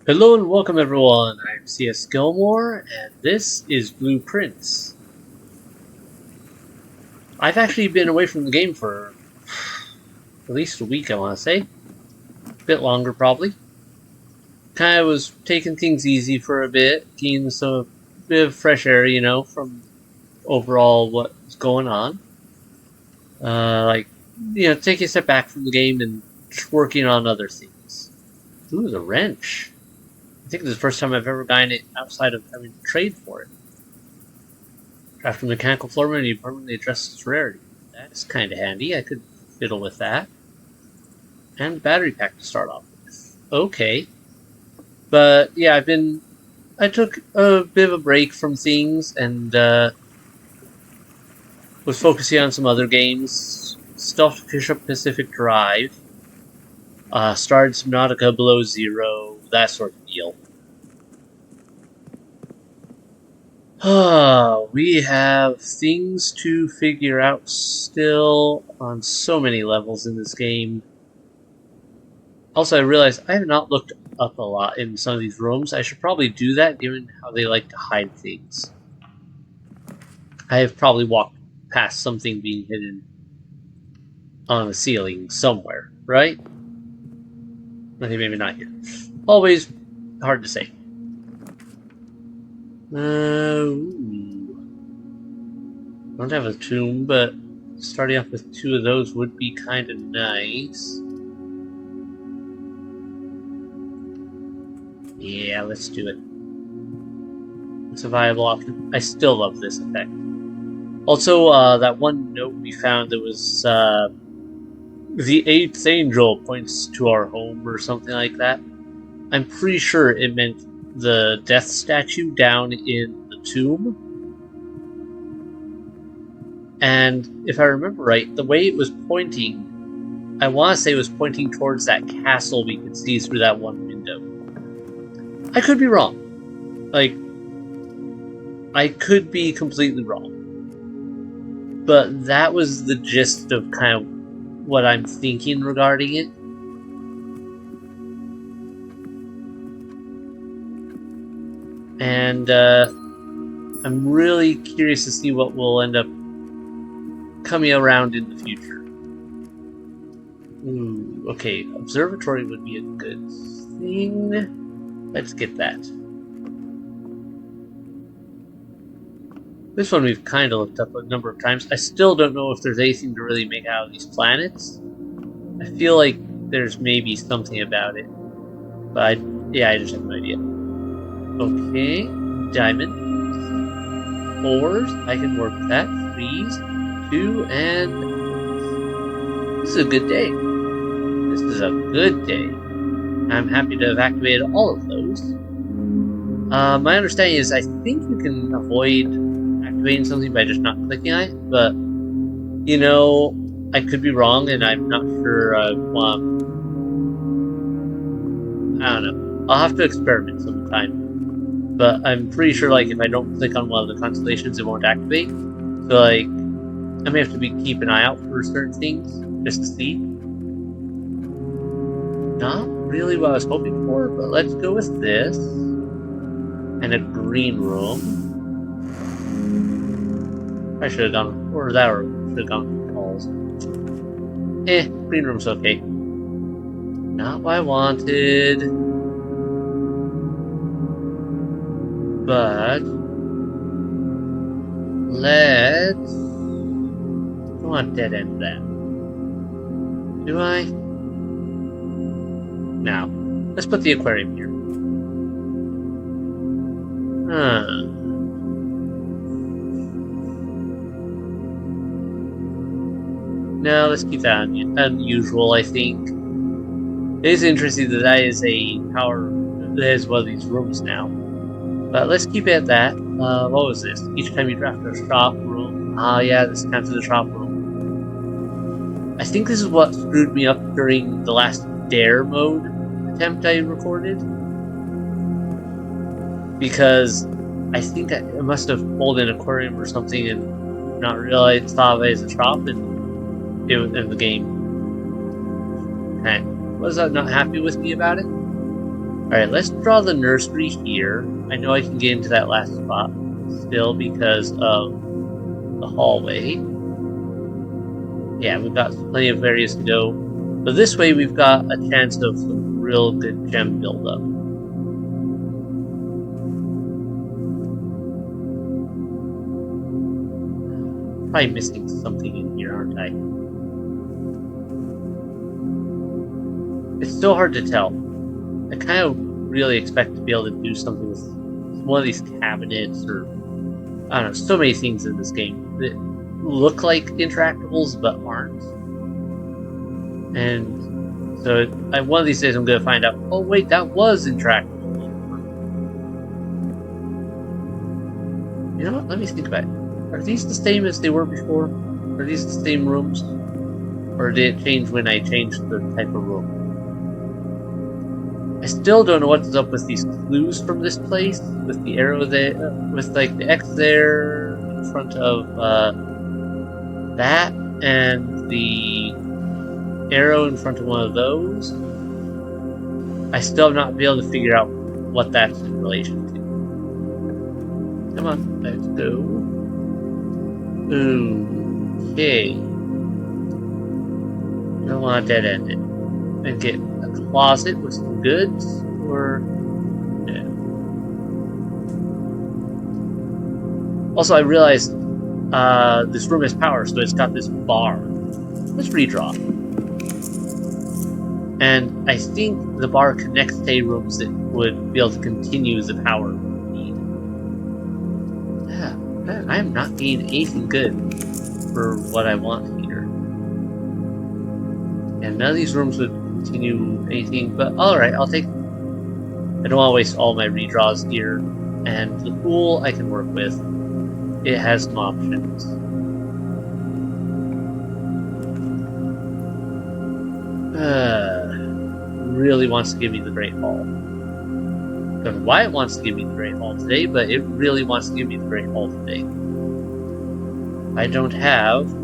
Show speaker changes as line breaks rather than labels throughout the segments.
Hello and welcome everyone, I'm C.S.Gilmore and this is Blueprints. I've actually been away from the game for at least a week, I want to say. A bit longer probably. Kind of was taking things easy for a bit, getting some bit of fresh air, from overall what's going on. Taking a step back from the game and just working on other things. Ooh, the wrench. I think this is the first time I've ever gotten it outside of having to trade for it. After mechanical floor menu, you permanently adjust its rarity. That's kind of handy. I could fiddle with that. And battery pack to start off with. Okay. But yeah, I took a bit of a break from things and was focusing on some other games. Stuff to finish up Pacific Drive. Started Subnautica Below Zero, that sort of deal. We have things to figure out still on so many levels in this game. Also, I realized I have not looked up a lot in some of these rooms. I should probably do that given how they like to hide things. I have probably walked past something being hidden on the ceiling somewhere, right? Okay, maybe not here. Always hard to say. Don't have a tomb, but starting off with two of those would be kind of nice. Yeah, let's do it. It's a viable option. I still love this effect. Also, that one note we found that was the 8th angel points to our home or something like that. I'm pretty sure it meant the death statue down in the tomb. And if I remember right, the way it was pointing, I want to say it was pointing towards that castle we could see through that one window. I could be wrong. I could be completely wrong. But that was the gist of kind of what I'm thinking regarding it. And I'm really curious to see what will end up coming around in the future. Ooh, okay, observatory would be a good thing. Let's get that. This one we've kind of looked up a number of times. I still don't know if there's anything to really make out of these planets. I feel like there's maybe something about it. But I just have no idea. Okay, diamond. 4s, I can work with that. 3s, 2, and... This is a good day. This is a good day. I'm happy to have activated all of those. My understanding is I think you can avoid activating something by just not clicking on it, but, I could be wrong, and I'm not sure I don't know. I'll have to experiment sometime. But I'm pretty sure, if I don't click on one of the constellations, it won't activate. So, I may have to keep an eye out for certain things, just to see. Not really what I was hoping for, but let's go with this. And a green room. I should have gone, or that room should have gone for walls. Green room's okay. Not what I wanted. But let's... I don't want to dead end that. Do I? Now, let's put the aquarium here. No, let's keep that unusual, I think. It is interesting that is a power... That is one of these rooms now. But let's keep it at that. What was this? Each time you draft a shop room. Yeah, this counts as a shop room. I think this is what screwed me up during the last dare mode attempt I recorded. Because I think I must have pulled an aquarium or something and not realized thought of it as a shop, and it was in the game. Was not happy with me about it. Alright, let's draw the nursery here. I know I can get into that last spot still because of the hallway. Yeah, we've got plenty of areas to go. But this way we've got a chance of some real good gem buildup. Probably missing something in here, aren't I? It's so hard to tell. I kind of really expect to be able to do something with one of these cabinets, or I don't know, so many things in this game that look like interactables but aren't. And so one of these days I'm going to find out, oh wait, that was interactable. You know what? Let me think about it. Are these the same as they were before? Are these the same rooms? Or did it change when I changed the type of room? I still don't know what's up with these clues from this place, with the arrow there, with like the X there in front of that, and the arrow in front of one of those. I still have not been able to figure out what that's in relation to. Come on, let's go. Okay. I don't want to dead end it. And get a closet with some goods, or yeah. Also, I realized this room has power, so it's got this bar. Let's redraw. And I think the bar connects to rooms that would be able to continue the power need. Yeah, I am not getting anything good for what I want here. And none of these rooms would continue anything, but alright, I'll take... I don't want to waste all my redraws here. And the pool I can work with. It has some options. Really wants to give me the Great Hall. Don't know why it wants to give me the Great Hall today, but it really wants to give me the Great Hall today. I don't have a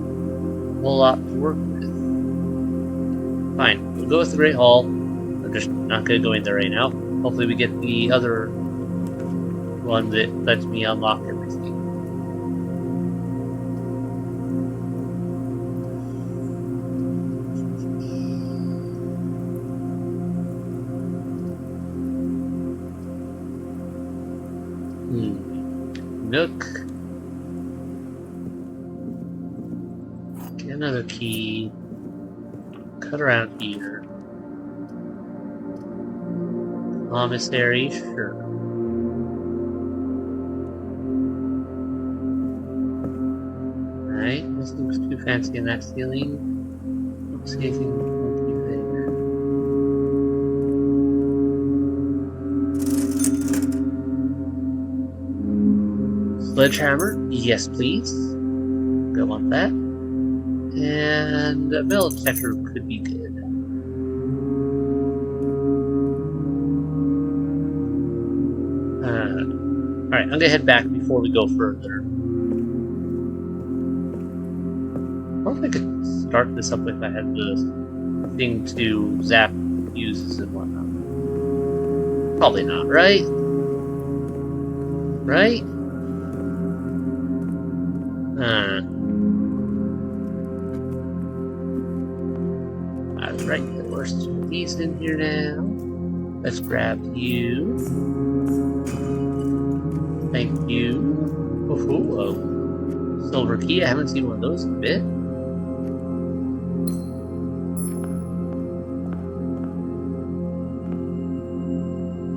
whole lot to work with. Fine, we'll go with the Great Hall. I'm just not going to go in there right now. Hopefully we get the other one that lets me unlock everything. Nook. Get another key. Cut around here. Commissary, sure. Alright, this looks too fancy in that ceiling. Don't see anything there. Sledgehammer, yes please. Go want that. And a metal detector could be good. Alright, I'm gonna head back before we go further. I wonder if I could start this up if I had the thing to zap fuses and whatnot. Probably not, right? Right? Alright, we're some these in here now. Let's grab you. Thank you. Oh, silver key. I haven't seen one of those in a bit.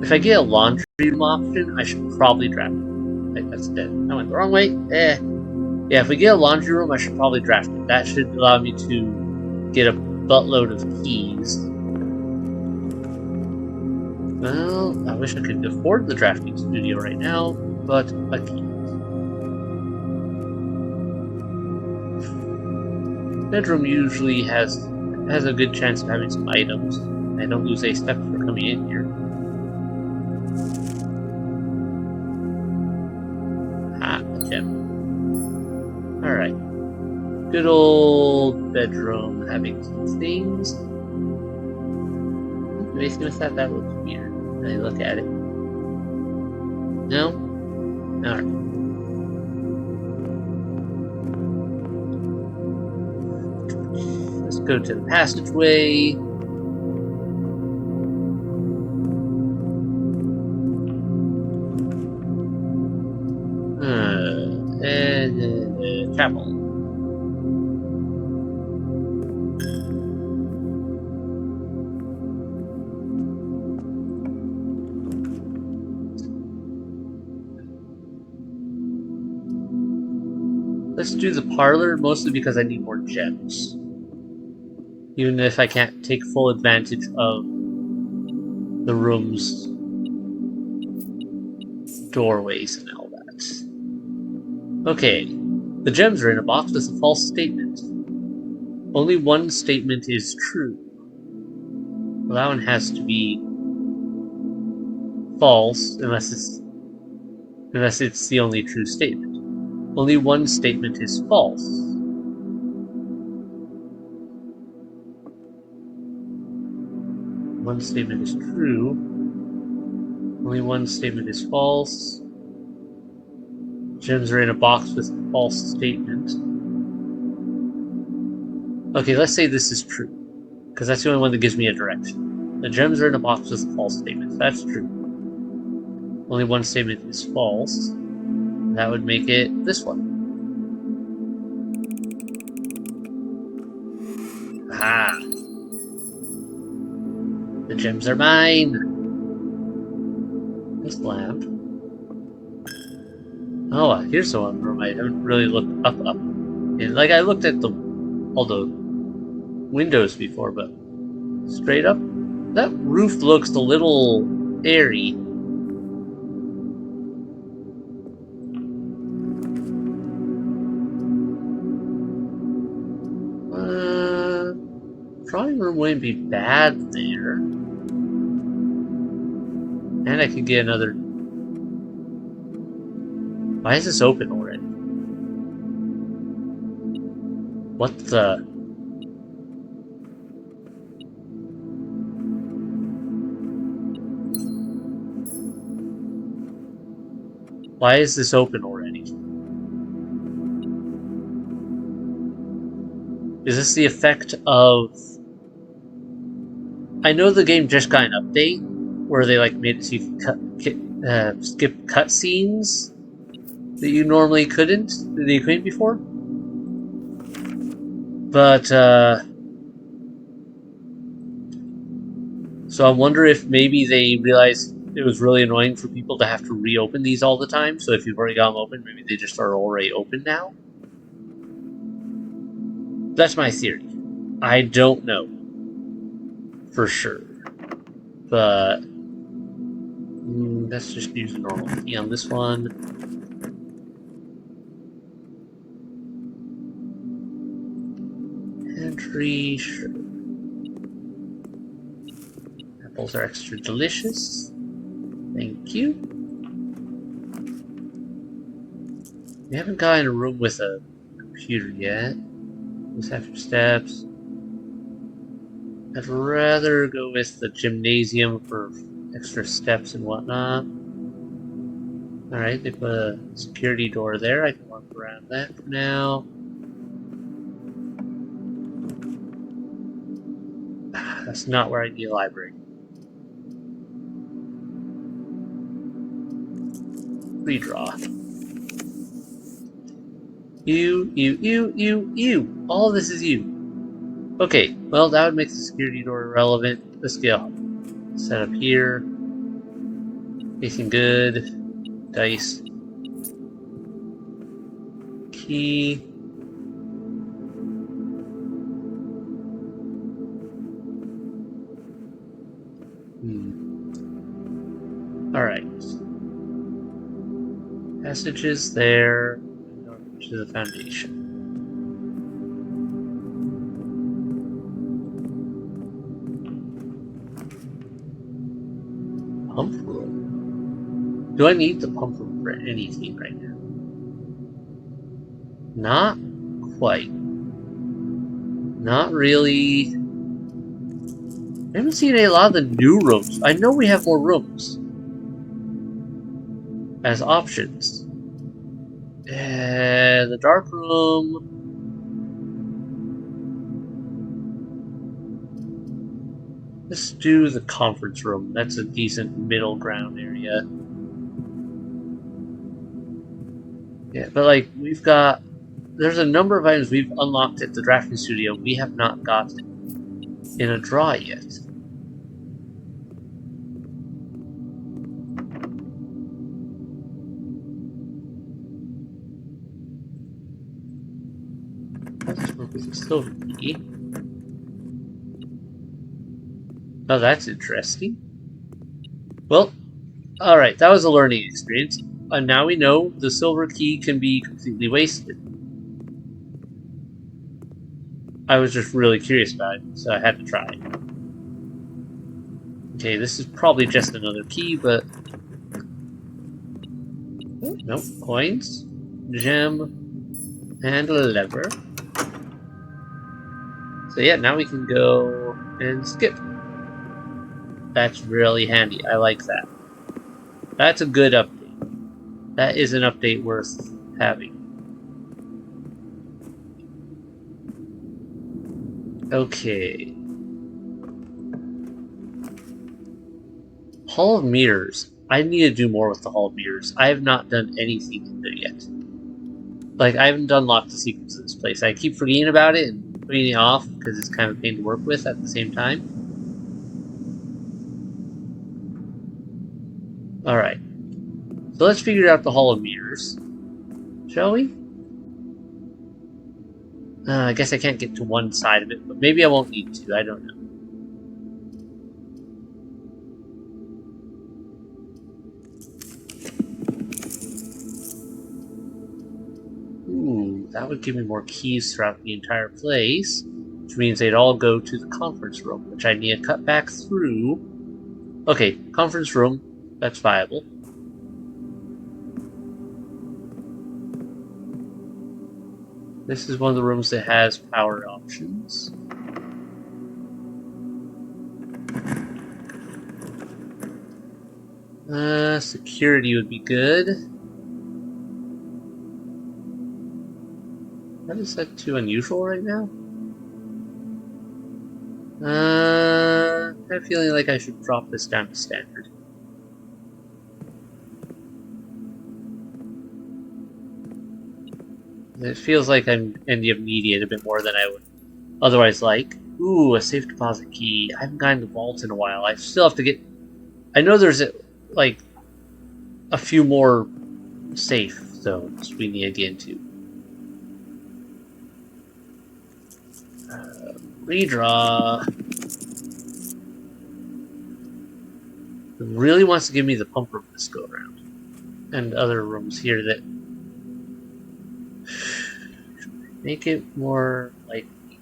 If I get a laundry room option, I should probably draft it. That's dead. I went the wrong way. Yeah, if we get a laundry room, I should probably draft it. That should allow me to get a buttload of keys. Well, I wish I could afford the drafting studio right now, but I can't. Bedroom usually has a good chance of having some items. I don't lose a step for coming in here. Ah, a gem. Alright. Good old bedroom having some things. Anything with that? That looks weird. I look at it. No? Alright. Let's go to the passageway. And chapel. Let's do the parlor, mostly because I need more gems. Even if I can't take full advantage of the room's doorways and all that. Okay, the gems are in a box with a false statement. Only one statement is true. Well, that one has to be false, unless it's the only true statement. Only one statement is false. One statement is true. Only one statement is false. Gems are in a box with a false statement. Okay, let's say this is true, because that's the only one that gives me a direction. The gems are in a box with a false statement. That's true. Only one statement is false. That would make it this one. Aha! The gems are mine! This lamp. Oh, here's the one room I haven't really looked up. And, like, I looked at all the windows before, but straight up, that roof looks a little airy. Drawing room wouldn't be bad there. And I could get another... Why is this open already? What the... Why is this open already? Is this the effect of... I know the game just got an update where they like made it so you could skip cutscenes that you normally couldn't before. But so I wonder if maybe they realized it was really annoying for people to have to reopen these all the time. So if you've already got them open, maybe they just are already open now. That's my theory. I don't know for sure, but let's just use a normal key on this one. Entry, sure. Apples are extra delicious. Thank you. We haven't gotten a room with a computer yet. Just after steps. I'd rather go with the gymnasium for extra steps and whatnot. Alright, they put a security door there. I can walk around that for now. That's not where I need a library. Redraw. You. All this is you. Okay, well, that would make the security door irrelevant. Let's go. Set up here. Facing good. Dice. Key. Alright. Passages there. To the foundation. Pump room? Do I need the pump room for anything right now? Not quite. Not really. I haven't seen a lot of the new rooms. I know we have more rooms as options. The dark room. Let's do the conference room. That's a decent middle ground area. Yeah, but like we've got, there's a number of items we've unlocked at the drafting studio we have not gotten in a draw yet. Let's work with the silver key. Oh, that's interesting. Well, alright, that was a learning experience. And now we know the silver key can be completely wasted. I was just really curious about it, so I had to try it. Okay, this is probably just another key, but... Oh, nope, coins, gem, and a lever. So yeah, now we can go and skip. That's really handy. I like that. That's a good update. That is an update worth having. Okay. Hall of Mirrors. I need to do more with the Hall of Mirrors. I have not done anything in there yet. Like, I haven't done lots of secrets in this place. I keep forgetting about it and putting it off because it's kind of a pain to work with at the same time. Alright. So let's figure out the Hall of Mirrors. Shall we? I guess I can't get to one side of it, but maybe I won't need to. I don't know. Ooh, that would give me more keys throughout the entire place, which means they'd all go to the conference room, which I need to cut back through. Okay, conference room. That's viable. This is one of the rooms that has power options. Security would be good. That is that too unusual right now? I'm feeling like I should drop this down to standard. It feels like I'm in the immediate a bit more than I would otherwise like. Ooh, a safe deposit key. I haven't gotten the vault in a while. I still have to get... I know there's like a few more safe zones we need to get into. Redraw. It really wants to give me the pump room this go around. And other rooms here that make it more likely.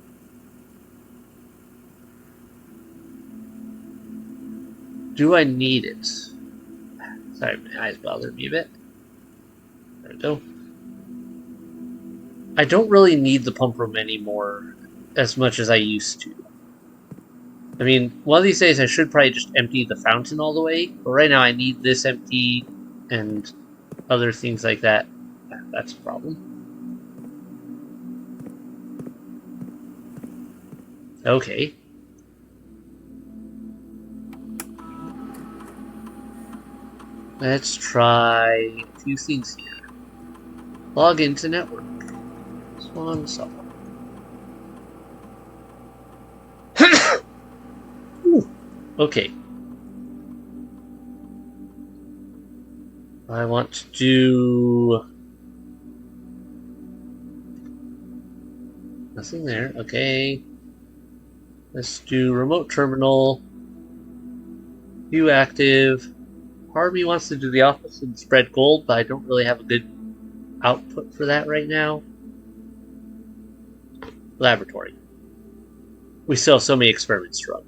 Do I need it? Sorry, my eyes bothered me a bit. There we go. I don't really need the pump room anymore as much as I used to. I mean, one of these days I should probably just empty the fountain all the way, but right now I need this empty and other things like that. That's a problem. Okay. Let's try a few things here. Log into network. Swan song. Okay. I want to do... Nothing there. Okay. Let's do remote terminal. View active. Part of me wants to do the office and spread gold, but I don't really have a good output for that right now. Laboratory. We still have so many experiments to run.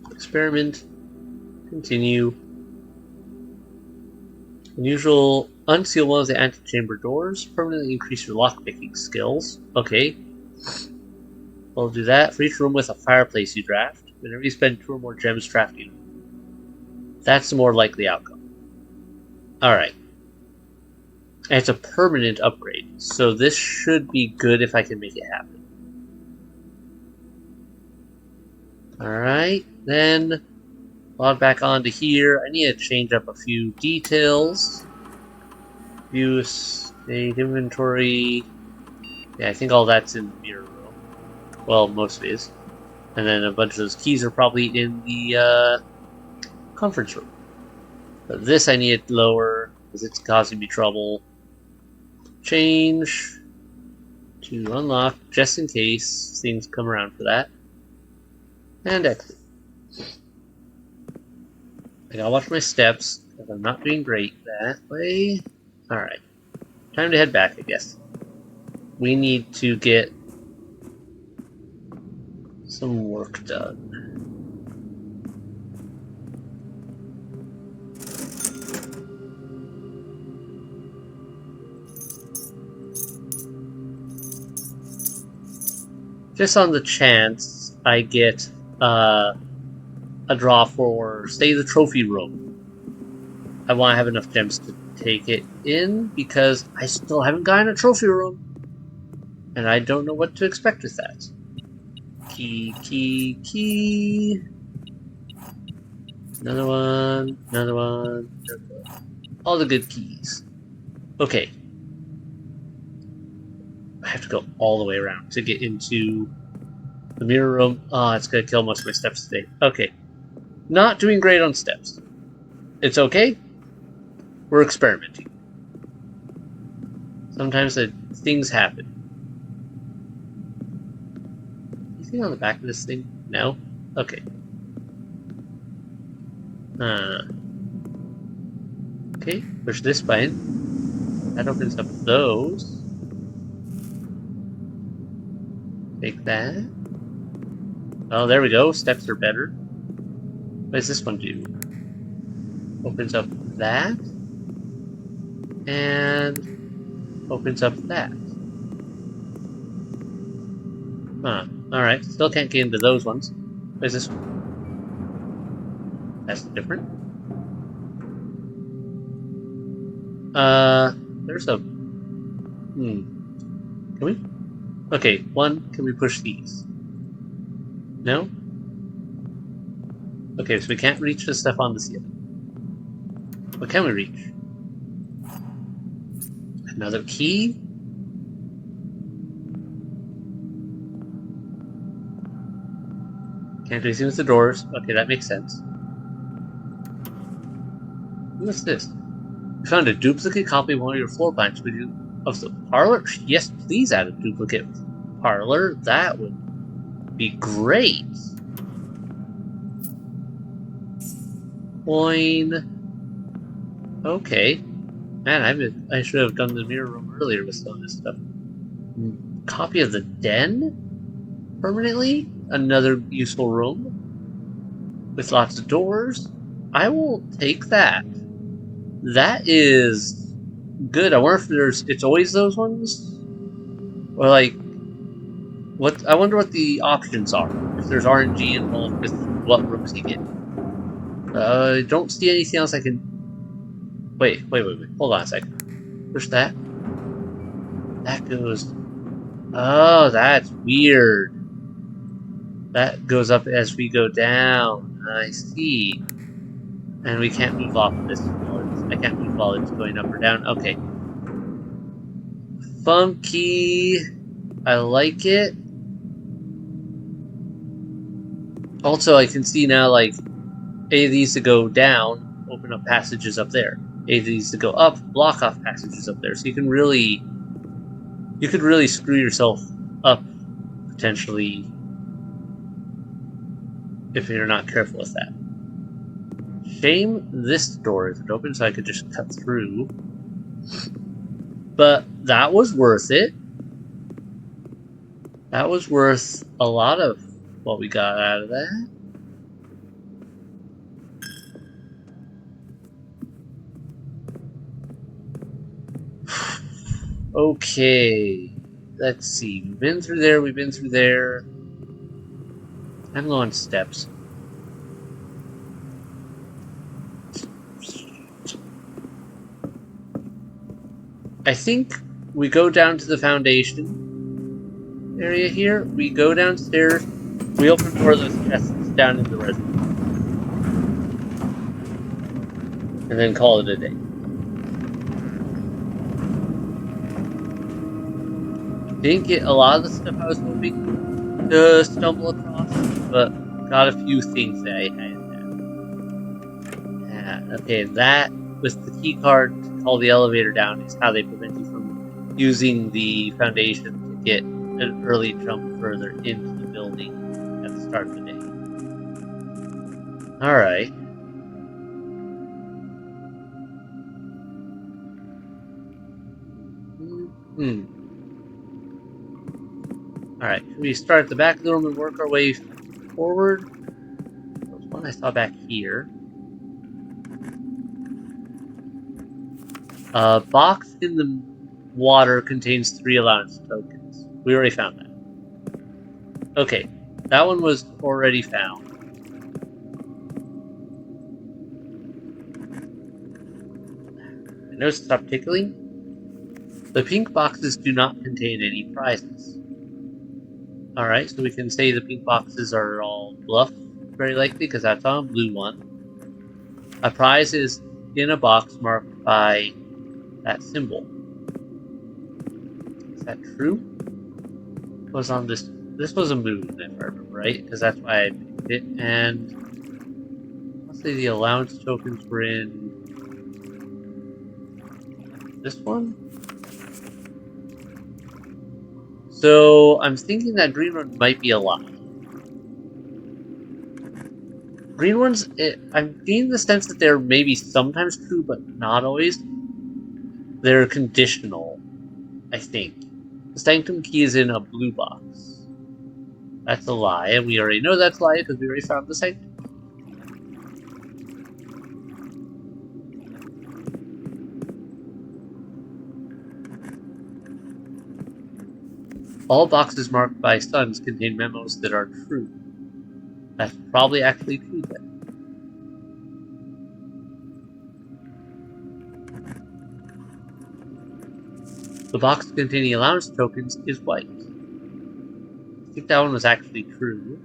Experiment. Continue. Unusual Unseal one of the antechamber doors. Permanently increase your lockpicking skills. Okay. We'll do that. For each room with a fireplace you draft, whenever you spend 2 or more gems drafting, that's the more likely outcome. Alright. And it's a permanent upgrade, so this should be good if I can make it happen. Alright, then log back onto here. I need to change up a few details. View state inventory. Yeah, I think all that's in the mirror room. Well, most of it is. And then a bunch of those keys are probably in the conference room. But this I need to lower because it's causing me trouble. Change to unlock just in case things come around for that. And exit. I gotta watch my steps because I'm not doing great that way. Alright. Time to head back, I guess. We need to get some work done. Just on the chance I get a draw for, say, the trophy room. I want to have enough gems to take it in because I still haven't gotten a trophy room. And I don't know what to expect with that. Key, key, key. Another one, another one, another one. All the good keys. Okay. I have to go all the way around to get into the mirror room. Oh, it's gonna kill most of my steps today. Okay. Not doing great on steps. It's okay. We're experimenting. Sometimes things happen. Anything on the back of this thing? No? Okay. Okay, push this button. That opens up those. Take that. Oh, there we go. Steps are better. What does this one do? Opens up that. And opens up that. Huh. Alright, still can't get into those ones. What is this one? That's different. There's a... Can we? Okay, one, can we push these? No? Okay, so we can't reach the stuff on the ceiling. What can we reach? Another key? Can't do anything with the doors. Okay, that makes sense. What's this? We found a duplicate copy of one of your floor plans of the parlor? Yes, please add a duplicate parlor. That would be great. Coin. Okay. Man, I should have done the mirror room earlier with some of this stuff. Copy of the den? Permanently? Another useful room? With lots of doors? I will take that. That is good. I wonder if it's always those ones? Or like, I wonder what the options are. If there's RNG involved with what rooms you get. I don't see anything else I can... Wait. Hold on a second. Push that. That goes... Oh, that's weird. That goes up as we go down. I see. And we can't move off of this. I can't move while it's going up or down. Okay. Funky. I like it. Also, I can see now, like, A of these to go down, open up passages up there. A of these to go up, block off passages up there. So you can really... You could really screw yourself up, potentially, if you're not careful with that. Shame this door isn't open, so I could just cut through. But that was worth it. That was worth a lot of what we got out of that. Okay. Let's see. We've been through there. We've been through there. I'm low on steps. I think we go down to the foundation area here. We go downstairs. We open more of those chests down in the reservoir. And then call it a day. Didn't get a lot of the stuff I was hoping to stumble across, but got a few things that I had. Okay, that with the key card to call the elevator down is how they prevent you from using the foundation to get an early jump further into the building at the start of the day. Alright. Alright, should we start at the back of the room and work our way forward? There was one I saw back here. A box in the water contains 3 allowance tokens. We already found that. Okay, that one was already found. I know, stop tickling. The pink boxes do not contain any prizes. Alright, so we can say the pink boxes are all bluff, very likely, because that's on a blue one. A prize is in a box marked by that symbol. Is that true? It was on this. This was a moon, if I remember right, because that's why I picked it. And let's say the allowance tokens were in this one. So I'm thinking that green one might be a lie. Green ones, I'm getting the sense that they're maybe sometimes true, but not always. They're conditional, I think. The sanctum key is in a blue box. That's a lie, and we already know that's a lie because we already found the sanctum. All boxes marked by suns contain memos that are true. That's probably actually true then. The box containing allowance tokens is white. I think that one was actually true.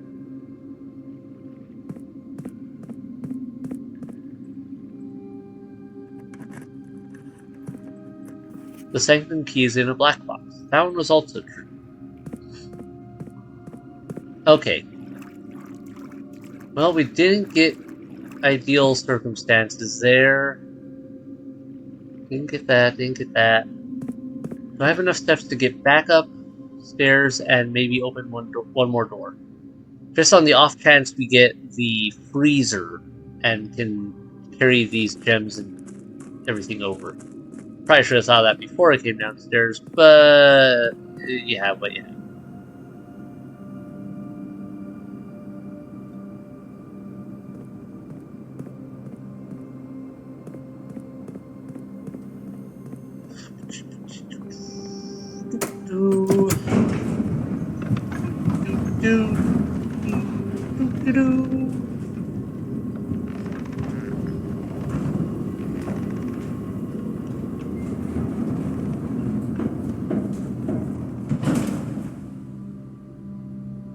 The sanctum key is in a black box. That one was also true. Okay. Well, we didn't get ideal circumstances there. Didn't get that, didn't get that. Do I have enough steps to get back up stairs and maybe open one more door? Just on the off chance we get the freezer and can carry these gems and everything over. Probably should have saw that before I came downstairs, but you have what you have.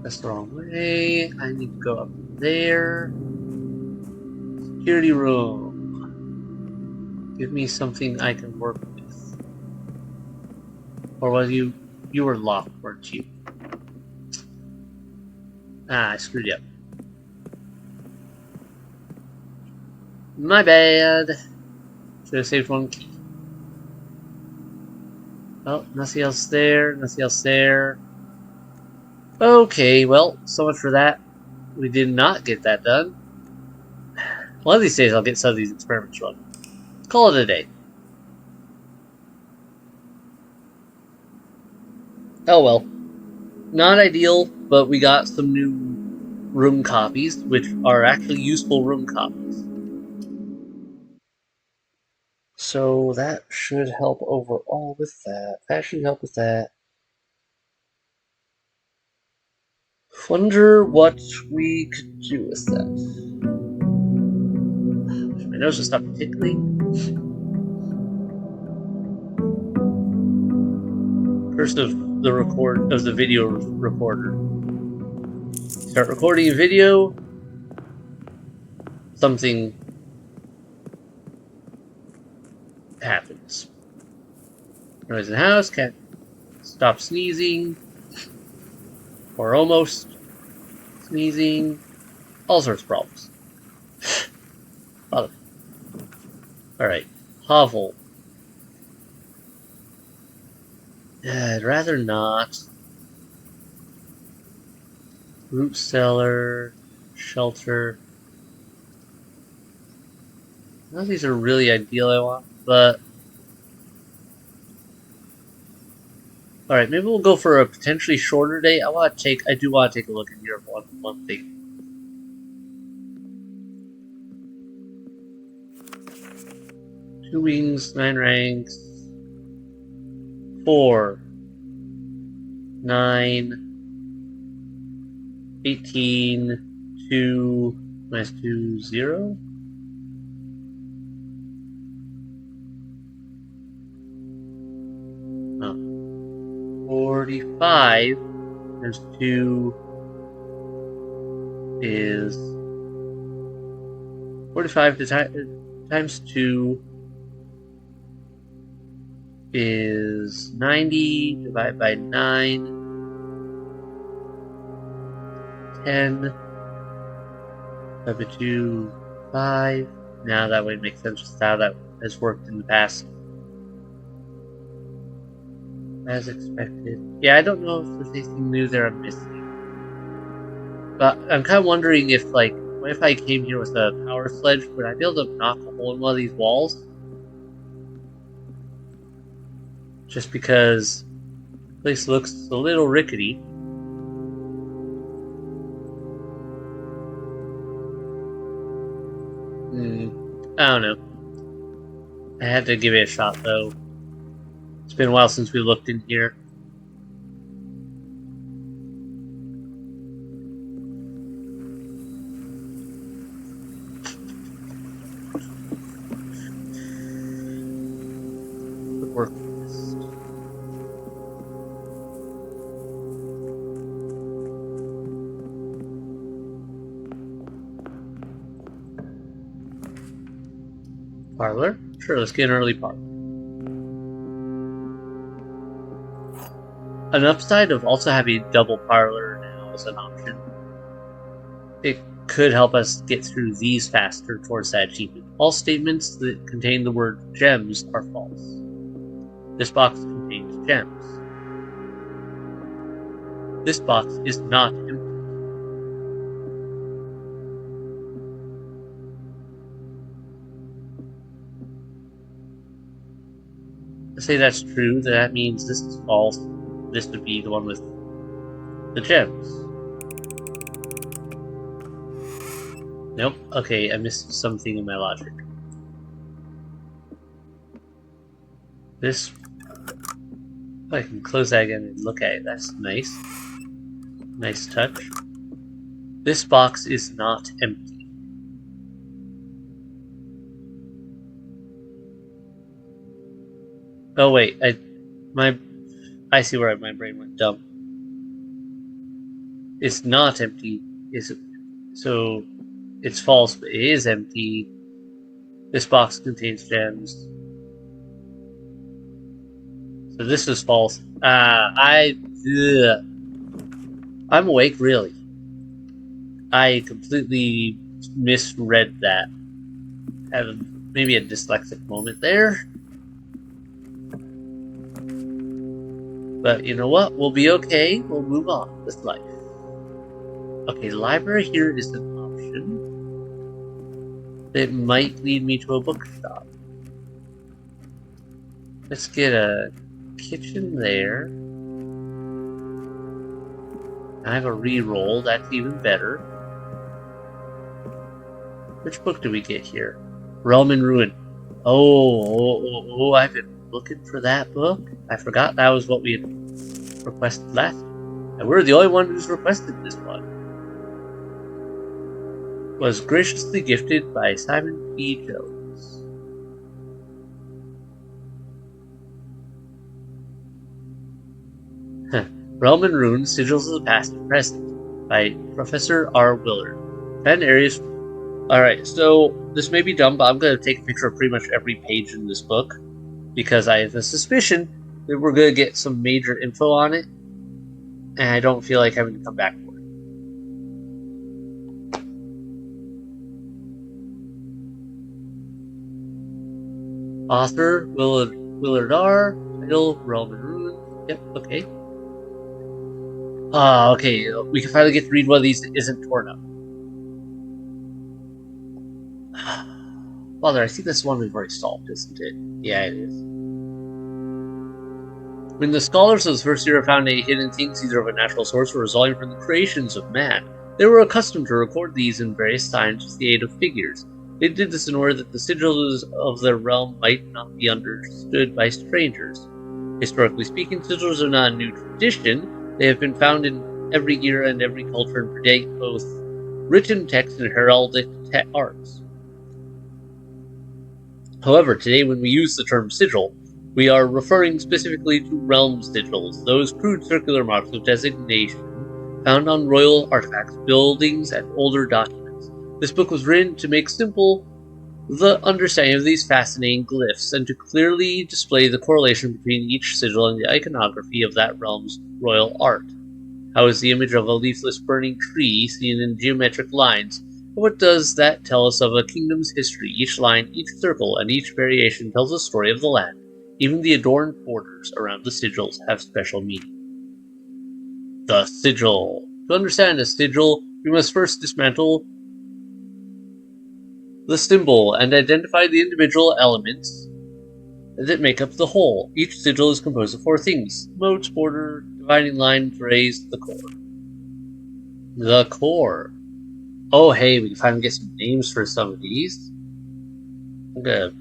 That's the wrong way. I need to go up there. Security room. Give me something I can work with. Or was you were locked, weren't you? Ah, I screwed you up. My bad. Should have saved one key. Oh, nothing else there, nothing else there. Okay, well, so much for that. We did not get that done. One of these days I'll get some of these experiments run. Call it a day. Oh well. Not ideal, but we got some new room copies, which are actually useful room copies. So that should help overall with that. That should help with that. Wonder what we could do with that. Wish my nose would stop tickling. First of the video recorder. Start recording a video. Something happens. Noise in the house. Cat stop sneezing. Or almost sneezing. All sorts of problems. Alright. Hovel. I'd rather not. Root cellar. Shelter. None of these are really ideal, I want, but... Alright, maybe we'll go for a potentially shorter day. I do want to take a look at here one thing. Two wings, 9 ranks. 4. 9. 18. 2. Minus 2, 0. Oh. 45 times 2 is 45 times 2 is 90 divided by 9. 10 divided by 2, 5. Now that would make sense with how that has worked in the past. As expected. Yeah, I don't know if there's anything new there I'm missing. But I'm kind of wondering if, like, what if I came here with a power sledge? Would I be able to knock a hole in one of these walls? Just because the place looks a little rickety. I don't know. I had to give it a shot, though. It's been a while since we looked in here. Good work. Parlor? Sure, let's get an early parlor. An upside of also having a double parlor now is an option. It could help us get through these faster towards that achievement. All statements that contain the word gems are false. This box contains gems. This box is not empty. Let's say that's true, that means this is false. This would be the one with the gems. Nope. Okay, I missed something in my logic. This... I can close that again and look at it. That's nice. Nice touch. This box is not empty. Oh wait, I see where my brain went dumb. It's not empty. So it's false, but it is empty. This box contains gems. So this is false. I'm awake, really. I completely misread that. Had maybe a dyslexic moment there. But you know what? We'll be okay. We'll move on with life. Okay, library here is an option. It might lead me to a bookshop. Let's get a kitchen there. I have a re-roll. That's even better. Which book do we get here? Realm in Ruin. Oh, I've been looking for that book. I forgot that was what we had requested last. And we're the only one who's requested this one. Was graciously gifted by Simon P. Jones. Realm and Runes, Sigils of the Past and Present by Professor R. Willard. 10 areas. Alright, so this may be dumb, but I'm going to take a picture of pretty much every page in this book because I have a suspicion that we're going to get some major info on it, and I don't feel like having to come back for it. Author Willard R. Title Realm and Runes. Yep, okay. Okay, we can finally get to read one of these that isn't torn up. Father, I think this one we've already solved, isn't it? Yeah, it is. When the scholars of the first era found any hidden things either of a natural source or resulting from the creations of man, they were accustomed to record these in various times with the aid of figures. They did this in order that the sigils of their realm might not be understood by strangers. Historically speaking, sigils are not a new tradition. They have been found in every era and every culture and predate both written text and heraldic arts. However, today when we use the term sigil, we are referring specifically to realm sigils, those crude circular marks of designation found on royal artifacts, buildings, and older documents. This book was written to make simple the understanding of these fascinating glyphs and to clearly display the correlation between each sigil and the iconography of that realm's royal art. How is the image of a leafless burning tree seen in geometric lines? What does that tell us of a kingdom's history? Each line, each circle, and each variation tells a story of the land. Even the adorned borders around the sigils have special meaning. The sigil. To understand a sigil, we must first dismantle the symbol and identify the individual elements that make up the whole. Each sigil is composed of 4 things: modes, border, dividing lines, rays, the core. The core. Oh, hey, we can finally get some names for some of these. I'm gonna...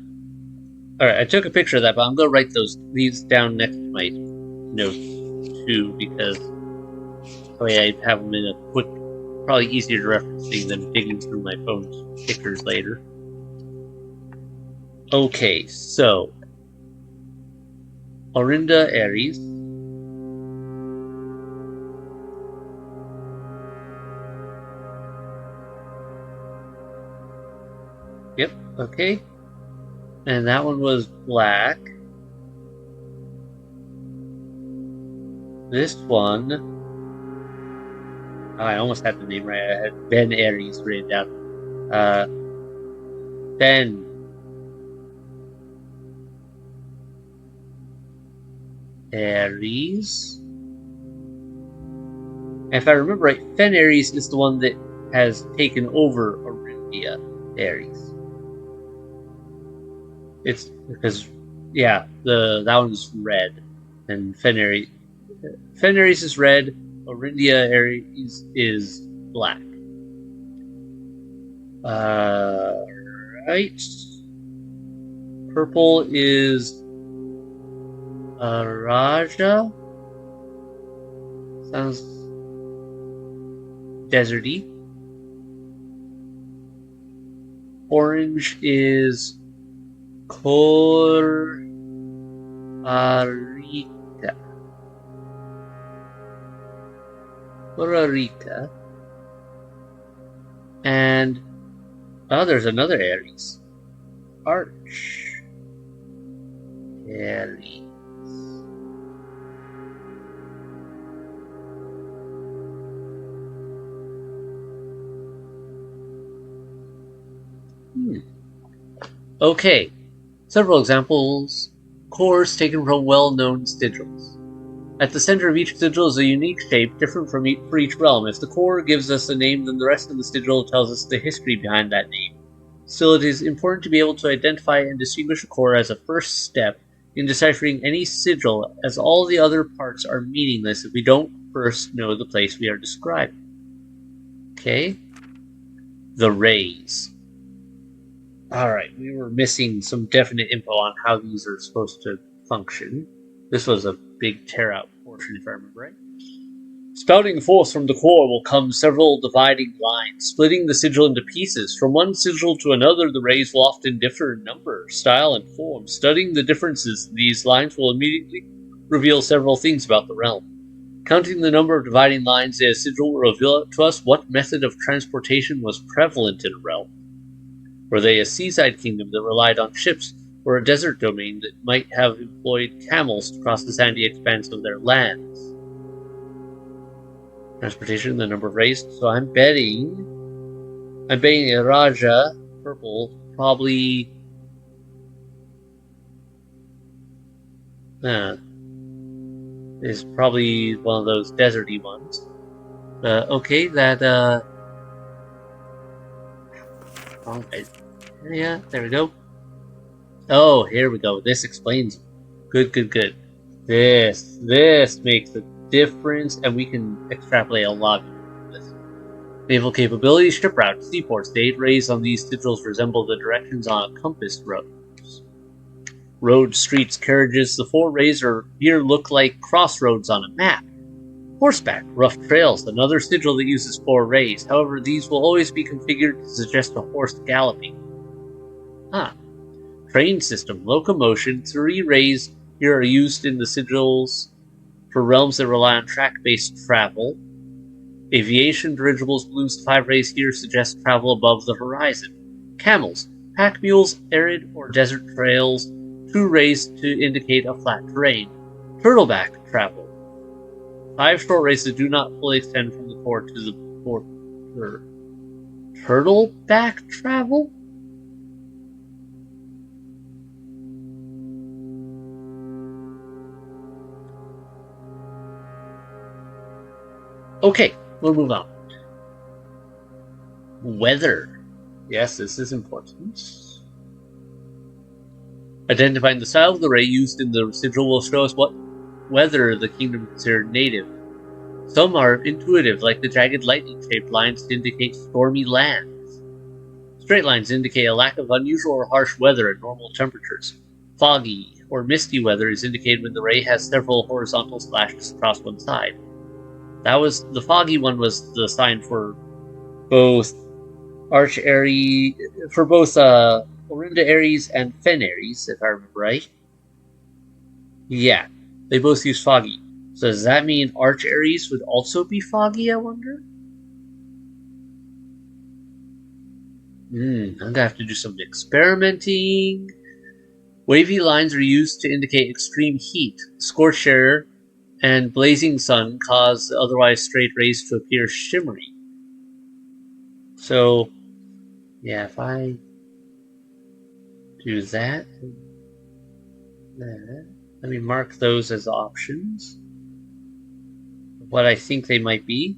Alright, I took a picture of that, but I'm gonna write these down next to my notes, too, because... Oh yeah, I have them in a quick... Probably easier to reference thing than digging through my phone's pictures later. Okay, so... Orinda Aries. Yep, okay. And that one was black. This one... Oh, I almost had the name right. I had Ben Aries written down. Ben. Aries. And if I remember right, Fen Aries is the one that has taken over Orindia Aries. It's because, yeah, that one's red, and Fen Aries is red. Orindia Aries is black. Right. Purple is Raja. Sounds deserty. Orange is Corarita. And there's another Aries. Arch Aries. Okay, several examples. Cores taken from well-known sigils. At the center of each sigil is a unique shape, different for each realm. If the core gives us a name, then the rest of the sigil tells us the history behind that name. Still, it is important to be able to identify and distinguish a core as a first step in deciphering any sigil, as all the other parts are meaningless if we don't first know the place we are describing. Okay? The rays. Alright, we were missing some definite info on how these are supposed to function. This was a big tear out portion, if I remember right. Spouting forth from the core will come several dividing lines, splitting the sigil into pieces. From one sigil to another, the rays will often differ in number, style, and form. Studying the differences in these lines will immediately reveal several things about the realm. Counting the number of dividing lines in a sigil will reveal to us what method of transportation was prevalent in a realm. Were they a seaside kingdom that relied on ships, or a desert domain that might have employed camels to cross the sandy expanse of their lands? Transportation, the number of rays. So I'm betting a Raja, purple, probably is probably one of those deserty ones. Okay, that okay. Yeah, there we go. Oh, here we go. This explains. Good, good, good. This makes a difference, and we can extrapolate a lot from this. Naval capability, ship routes, seaports. The 8 rays on these sigils resemble the directions on a compass road. Roads, streets, carriages. The 4 rays here look like crossroads on a map. Horseback, rough trails, another sigil that uses 4 rays. However, these will always be configured to suggest a horse galloping. Train system, locomotion. 3 rays here are used in the sigils for realms that rely on track-based travel. Aviation, dirigibles, balloons. 5 rays here suggest travel above the horizon. Camels, pack mules, arid or desert trails. 2 rays to indicate a flat terrain. Turtleback travel. 5 short rays that do not fully extend from the core to the border. Turtleback travel? Okay, we'll move on. Weather. Yes, this is important. Identifying the style of the ray used in the sigil will show us what weather the kingdom considered native. Some are intuitive, like the jagged lightning-shaped lines to indicate stormy lands. Straight lines indicate a lack of unusual or harsh weather at normal temperatures. Foggy or misty weather is indicated when the ray has several horizontal slashes across one side. The foggy one was the sign for both Orinda Aries and Fen Aries, if I remember right. Yeah, they both use foggy. So does that mean Arch Aries would also be foggy, I wonder? I'm gonna have to do some experimenting. Wavy lines are used to indicate extreme heat. Scorched air and blazing sun cause the otherwise straight rays to appear shimmery. So, yeah, if I do that, let me mark those as options. What I think they might be.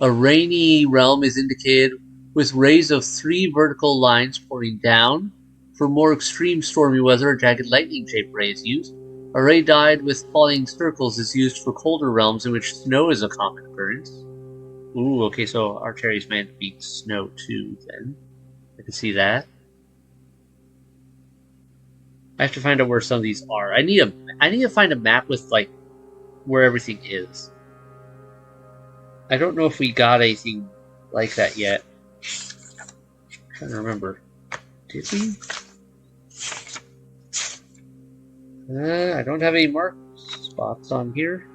A rainy realm is indicated with rays of 3 vertical lines pouring down. For more extreme stormy weather, a jagged lightning-shaped ray is used. A ray dyed with falling circles is used for colder realms in which snow is a common occurrence. Ooh, okay, so Arch Aries might be snow too, then. I can see that. I have to find out where some of these are. I need to find a map with, like, where everything is. I don't know if we got anything like that yet. I'm trying to remember. Did we? I don't have any mark spots on here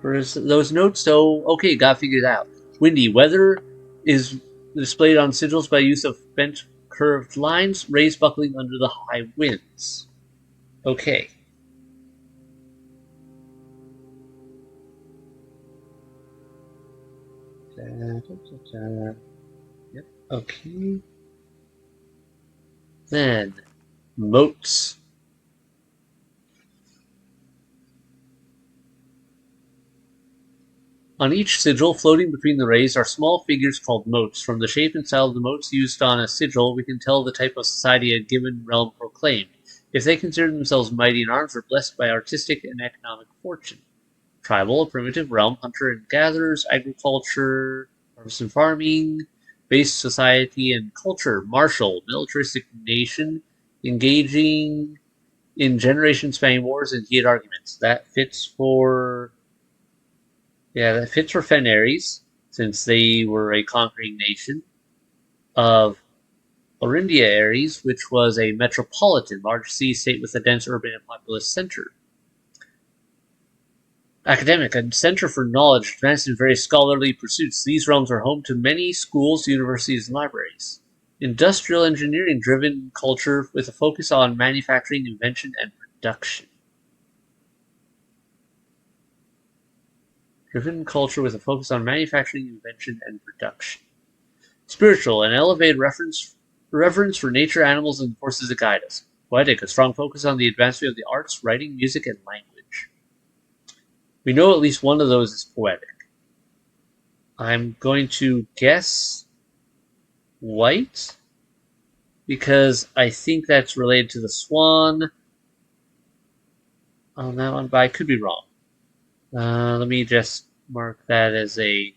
for those notes, so okay, got figured out. Windy weather is displayed on sigils by use of bent curved lines, rays buckling under the high winds. Okay. Yep. Okay. Then moats. On each sigil, floating between the rays, are small figures called moats. From the shape and style of the moats used on a sigil, we can tell the type of society a given realm proclaimed, if they consider themselves mighty in arms or blessed by artistic and economic fortune. Tribal, a primitive realm, hunter and gatherers, agriculture, harvest and farming. based society and culture. Martial, militaristic nation, engaging in generation-spanning wars and heated arguments. That fits for Fenares, since they were a conquering nation of Orindia Ares, which was a metropolitan, large sea-state with a dense urban and populous center. Academic, a center for knowledge advanced in various scholarly pursuits. These realms are home to many schools, universities, and libraries. Industrial engineering driven culture with a focus on manufacturing, invention, and production. Driven culture with a focus on manufacturing, invention, and production. Spiritual, an elevated reverence for nature, animals, and the forces that guide us. Poetic, a strong focus on the advancement of the arts, writing, music, and language. We know at least one of those is poetic. I'm going to guess white, because I think that's related to the swan on that one, but I could be wrong. Let me just mark that as a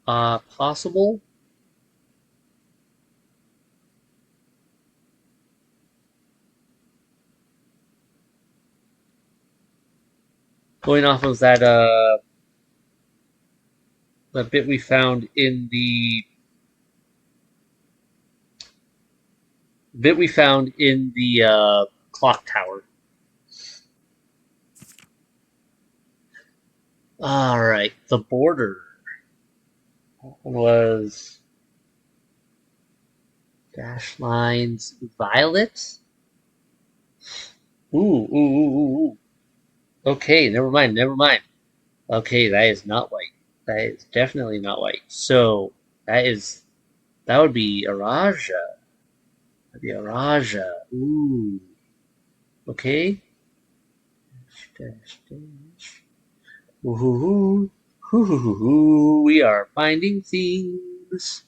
possible. Going off of that the bit we found in the clock tower. All right, the border was dash lines violet. Ooh. Okay, never mind. Okay, that is not white. That is definitely not white. So that would be a Raja. That'd be a Raja. Ooh. Okay. Ooh. Ooh. We are finding things.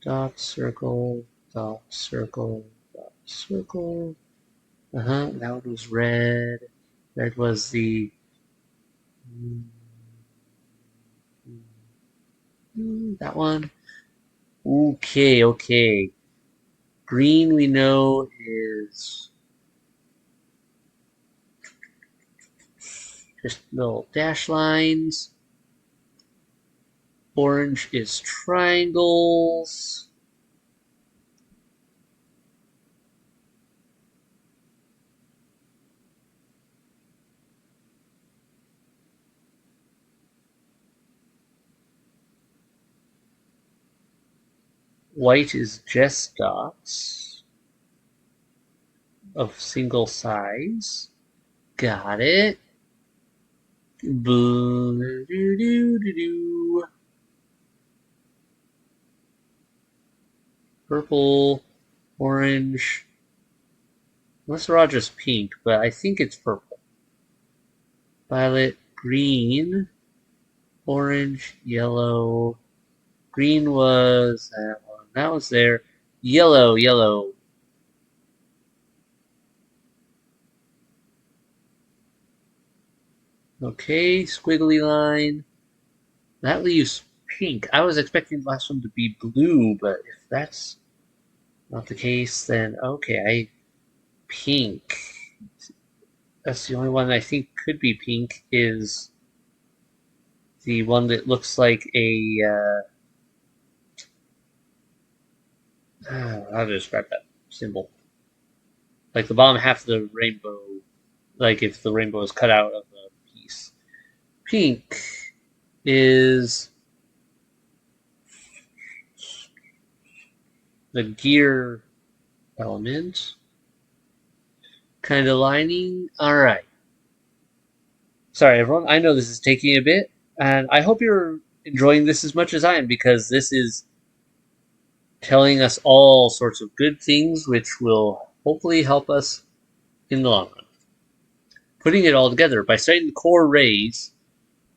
Dot circle. Dot circle. Dot circle. That one was red. Red was the that one. Okay. Green we know is just little dash lines. Orange is triangles. White is just dots of single size. Got it. Blue. Purple, orange. Unless Roger's pink, but I think it's purple. Violet, green, orange, yellow. Green was that one. That was there. Yellow. Okay, squiggly line. That leaves pink. I was expecting the last one to be blue, but if that's not the case, then okay, pink. That's the only one I think could be pink is the one that looks like a how to describe that symbol? Like the bottom half of the rainbow, like if the rainbow is cut out of a piece. Pink is the gear element. Kind of lining. Alright. Sorry, everyone. I know this is taking a bit, and I hope you're enjoying this as much as I am, because this is telling us all sorts of good things, which will hopefully help us in the long run. Putting it all together, by studying the core rays,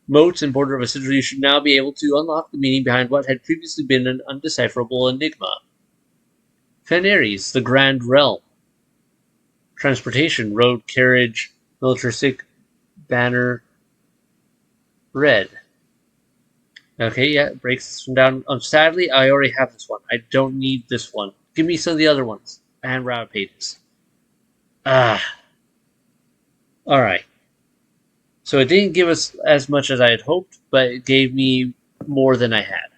motes, and border of a sigil, you should now be able to unlock the meaning behind what had previously been an undecipherable enigma. Fenares, the Grand Realm. Transportation, road, carriage, militaristic, banner, Red. Okay, yeah, it breaks this one down. Sadly, I already have this one. I don't need this one. Give me some of the other ones. And route pages. Ah. Alright. So it didn't give us as much as I had hoped, but it gave me more than I had.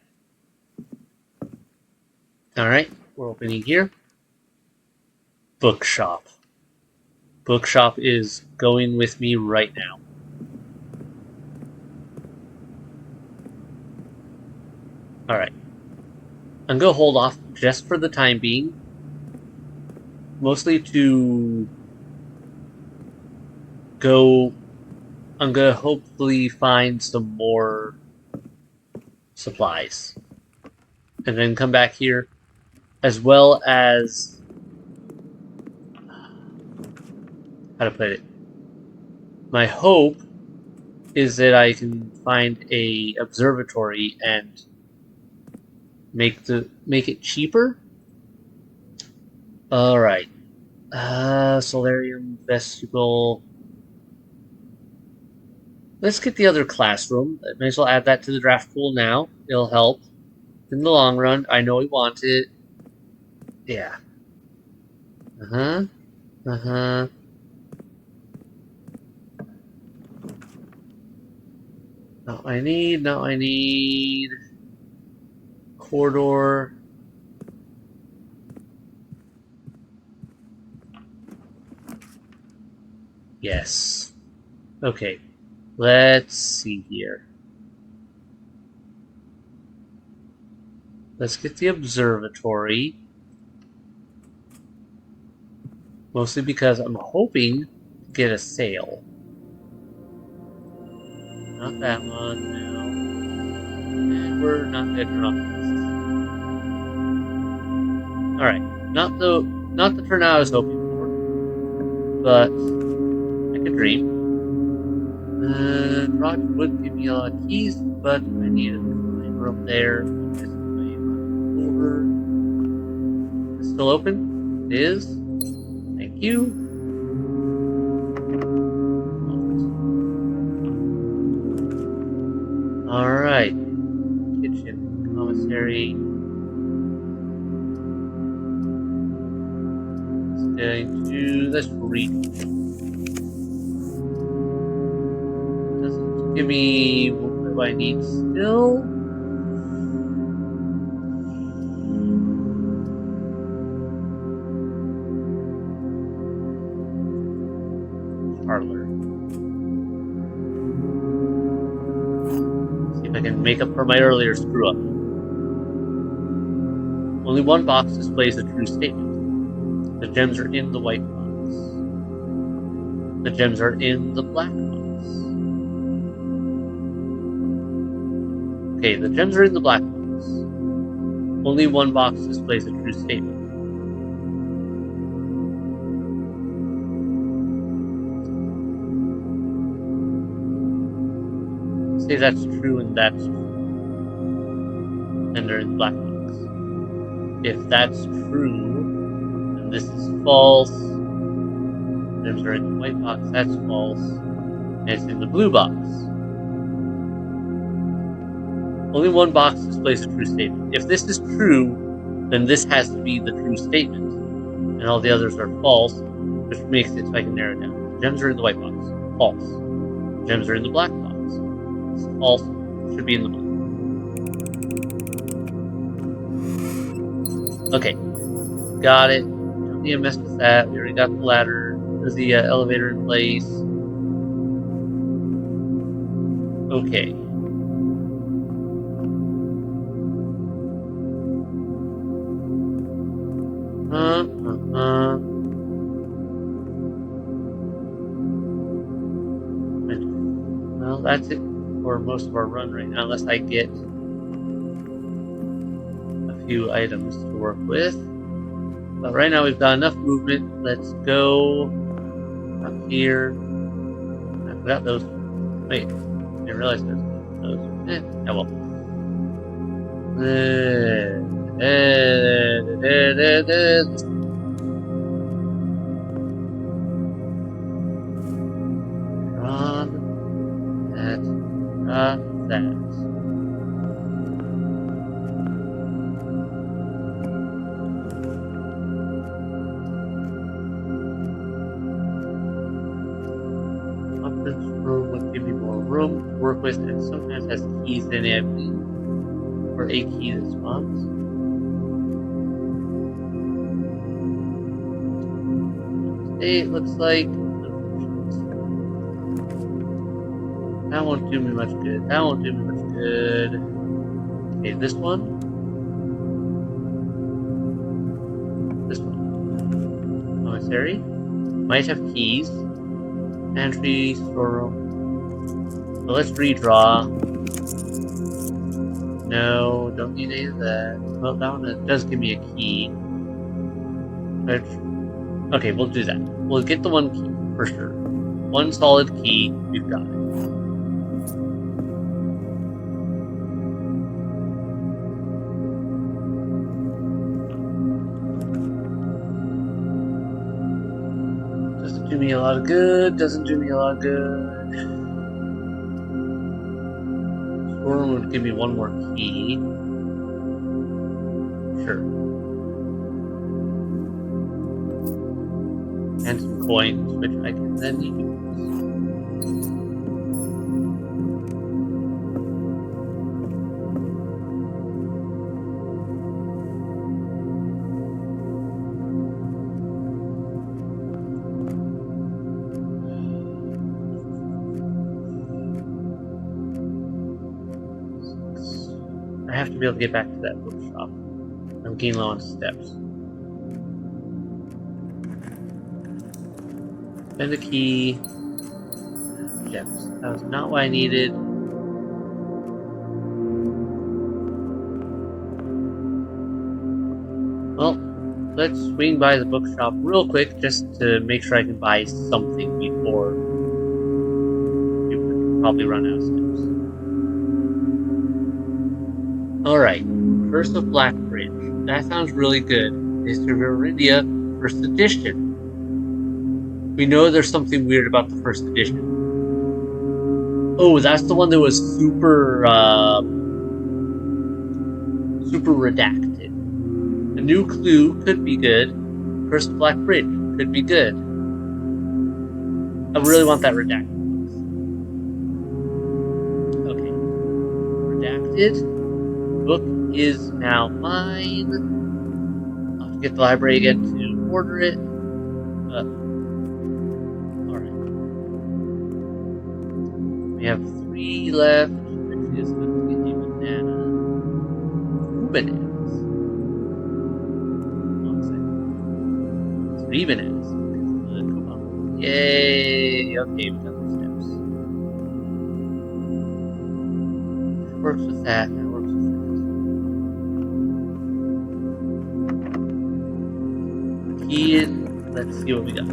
Alright, we're opening here. Bookshop. Bookshop is going with me right now. Alright. I'm going to hold off just for the time being. Mostly to go... I'm going to hopefully find some more supplies. And then come back here. As well as... How to put it? My hope is that I can find a observatory and make it cheaper. All right, solarium, vestibule. Let's get the other classroom. I may as well add that to the draft pool now. It'll help in the long run. I know we want it. Yeah. Uh-huh. Now I need corridor. Yes. Okay. Let's see here. Let's get the observatory. Mostly because I'm hoping to get a sale. Not that one, no. And we're not gonna turn off this. Alright. Not the turnout I was hoping for. But I could dream. Roger would give me a lot of keys, but I need a drawing room there. This way over. Is it still open? It is. Thank you. Alright. Kitchen, commissary. Let's read. Doesn't give me what I need still. Parlor. See if I can make up for my earlier screw up. Only one box displays a true statement. The gems are in the white box. The gems are in the black box. Okay, the gems are in the black box. Only one box displays a true statement. Say that's true and that's true. And they're in the black box. If that's true, then this is false. Gems are in the white box, that's false. And it's in the blue box. Only one box displays a true statement. If this is true, then this has to be the true statement. And all the others are false, which makes it so I can narrow it down. The gems are in the white box. False. The gems are in the black box. It's false. Should be in the blue. Okay. Got it. Don't need to mess with that. We already got the ladder. There's the elevator in place. Okay. Well, that's it for most of our run right now, unless I get a few items to work with. But right now we've got enough movement. Let's go up here. I forgot those. Wait, I didn't realize those. Oh well. room would give me more room to work with, and sometimes has keys in it, I believe, or a key that spawns. It looks like that won't do me much good. That won't do me much good. Okay, this one. This one. Commissary. Might have keys. Pantry, storeroom. So let's redraw. No, don't need any of that. Well, that one does give me a key. Okay, we'll do that. We'll get the one key, for sure. One solid key, we've got it. Doesn't do me a lot of good, doesn't do me a lot of good. Storeroom would give me one more key. Sure. And some coins, which I can then use. I have to be able to get back to that bookshop. I'm getting low on steps. Spend a key. Gems. That was not what I needed. Well, let's swing by the bookshop real quick just to make sure I can buy something before we would probably run out of steps. Alright, Curse of Blackbridge. That sounds really good. History of Iridia, first edition. We know there's something weird about the first edition. Oh, that's the one that was super redacted. A new clue could be good. Curse of Black Bridge could be good. I really want that redacted. Okay. Redacted. Book is now mine. I'll have to get the library again to order it. Alright. We have 3 left, which is going to be banana. 2 bananas. 3 bananas. Come on. Yay! Okay, we've done the steps. That works with that. That works with that. Key in. Let's see what we got.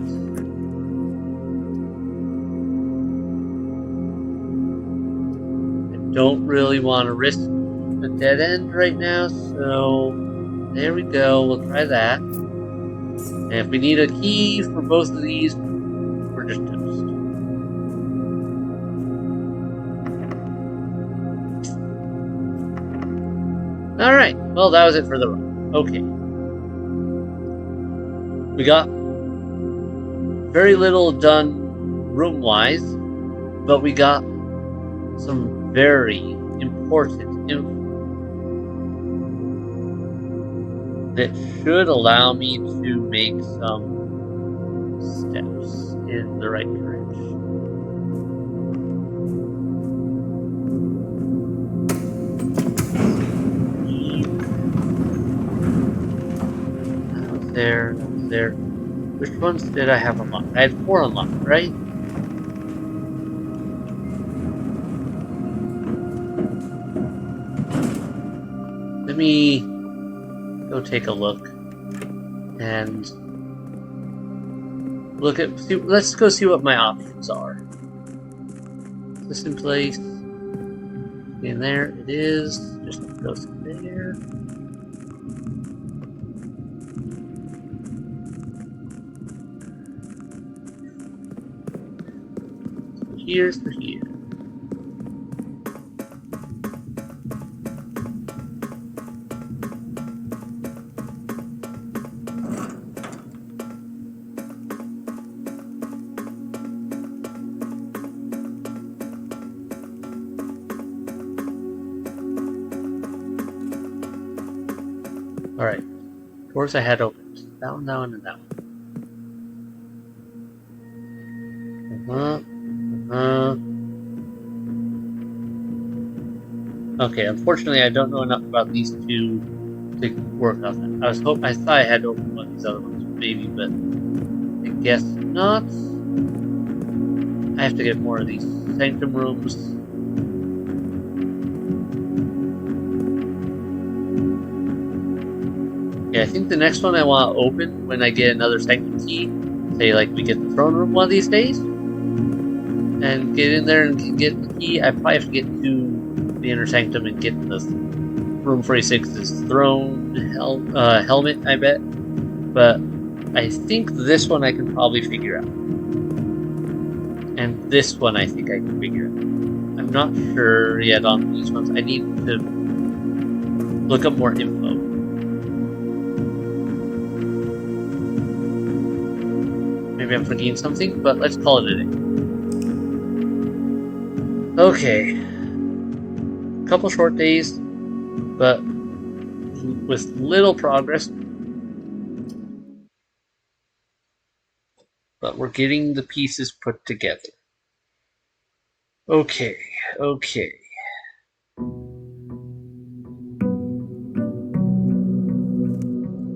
I don't really want to risk a dead end right now, so there we go. We'll try that. And if we need a key for both of these, we're just toast. Alright, well that was it for the run. Okay. We got very little done room-wise, but we got some very important info that should allow me to make some steps in the right direction. That was there, that was there. Which ones did I have unlocked? I had 4 unlocked, right? Let me go take a look and look at. Let's go see what my options are. Is this in place? In there it is. Just goes there. Here's for here. Alright. Doors I had opened. That one, and that one. Okay, unfortunately I don't know enough about these two to work on that. I thought I had opened one of these other ones, maybe, but I guess not. I have to get more of these sanctum rooms. Yeah, I think the next one I want to open when I get another sanctum key. Say, like, we get the throne room one of these days, and get in there and get the key. I probably have to get to the inner sanctum and get the room 46's throne helmet, I bet. But I think this one I can probably figure out. And this one I think I can figure out. I'm not sure yet on these ones. I need to look up more info. Maybe I'm forgetting something, but let's call it a day. Okay. A couple short days, but with little progress. But we're getting the pieces put together. Okay.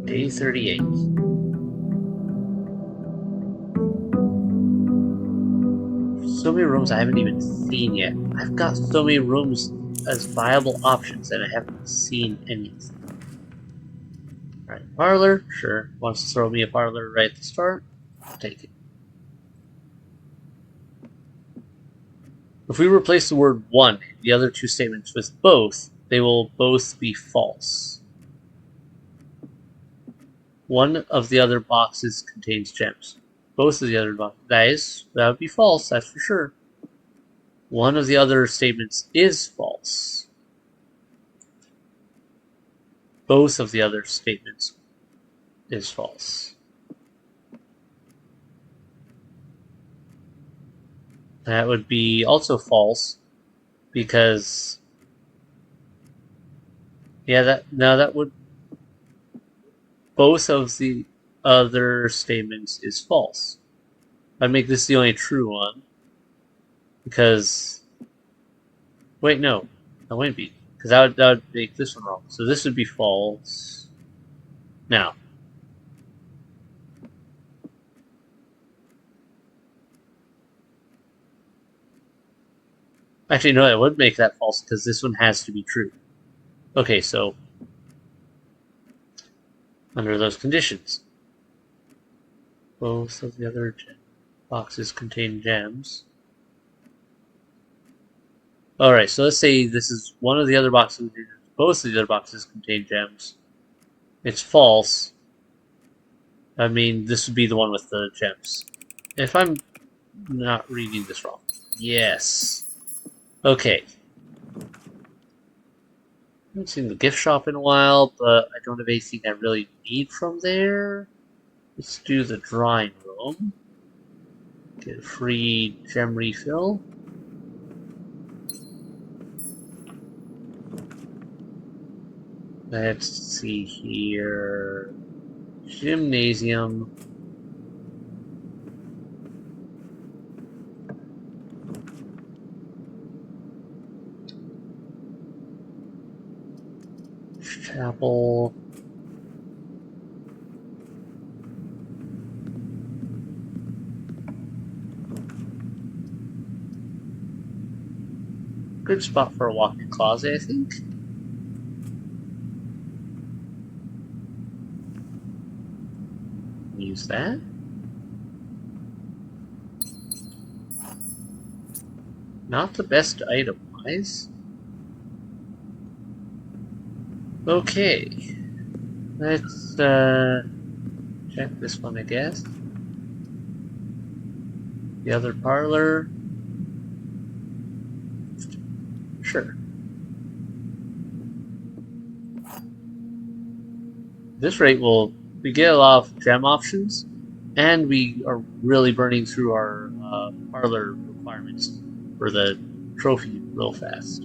Day 38. So many rooms I haven't even seen yet. I've got so many rooms as viable options and I haven't seen anything. Alright, parlor, sure. Wants to throw me a parlor right at the start. I'll take it. If we replace the word one in the other two statements with both, they will both be false. One of the other boxes contains gems. Both of the other boxes. That would be false, that's for sure. One of the other statements is false. Both of the other statements is false. That would be also false because that would both of the other statements is false. I'd make this the only true one because wait, no, that wouldn't be because that would make this one wrong. So this would be false. Now, actually, no, it would make that false because this one has to be true. Okay, so under those conditions, both of the other boxes contain gems. Alright, so let's say this is one of the other boxes. Both of the other boxes contain gems. It's false. I mean, this would be the one with the gems. If I'm not reading this wrong. Yes. Okay. I haven't seen the gift shop in a while, but I don't have anything I really need from there. Let's do the drawing room. Get a free gem refill. Let's see here. Gymnasium. Chapel. Good spot for a walk-in closet, I think. Use that. Not the best item-wise. Okay. Let's check this one, I guess. The other parlor. Sure. This rate we get a lot of gem options, and we are really burning through our parlor requirements for the trophy real fast.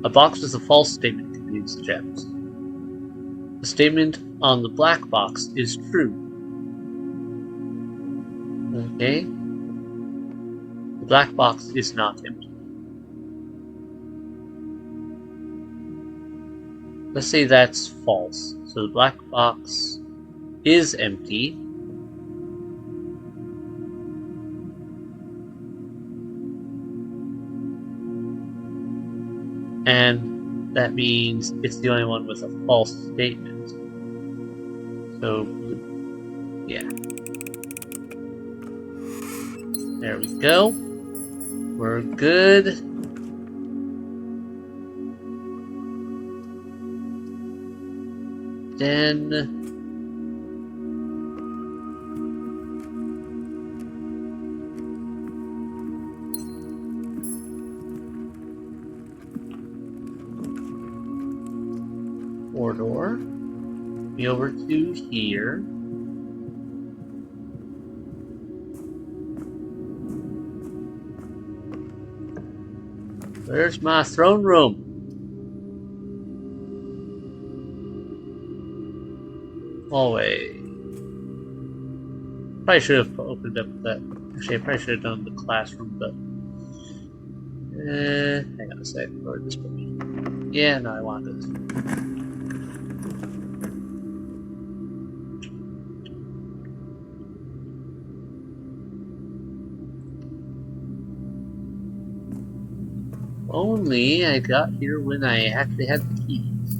A box with a false statement contains gems. The statement on the black box is true. Okay. The black box is not empty. Let's say that's false. So the black box is empty. And that means it's the only one with a false statement. So, yeah. There we go. We're good. Then corridor. Be over to here. Where's my throne room? Hallway. Probably should have opened up that. Actually, I probably should have done the classroom, but. Hang on a sec. Where did this put me? Yeah, no, I want this. Only I got here when I actually had the keys.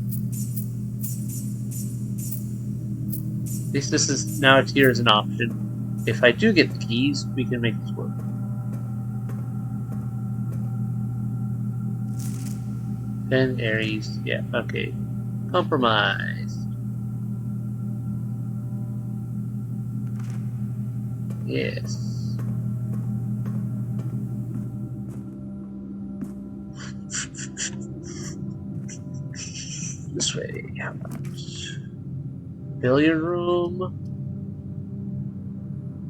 At least this is now it's here as an option. If I do get the keys, we can make this work. Ben Aries, yeah, okay. Compromise. Yes. This way. How much? Billiard room.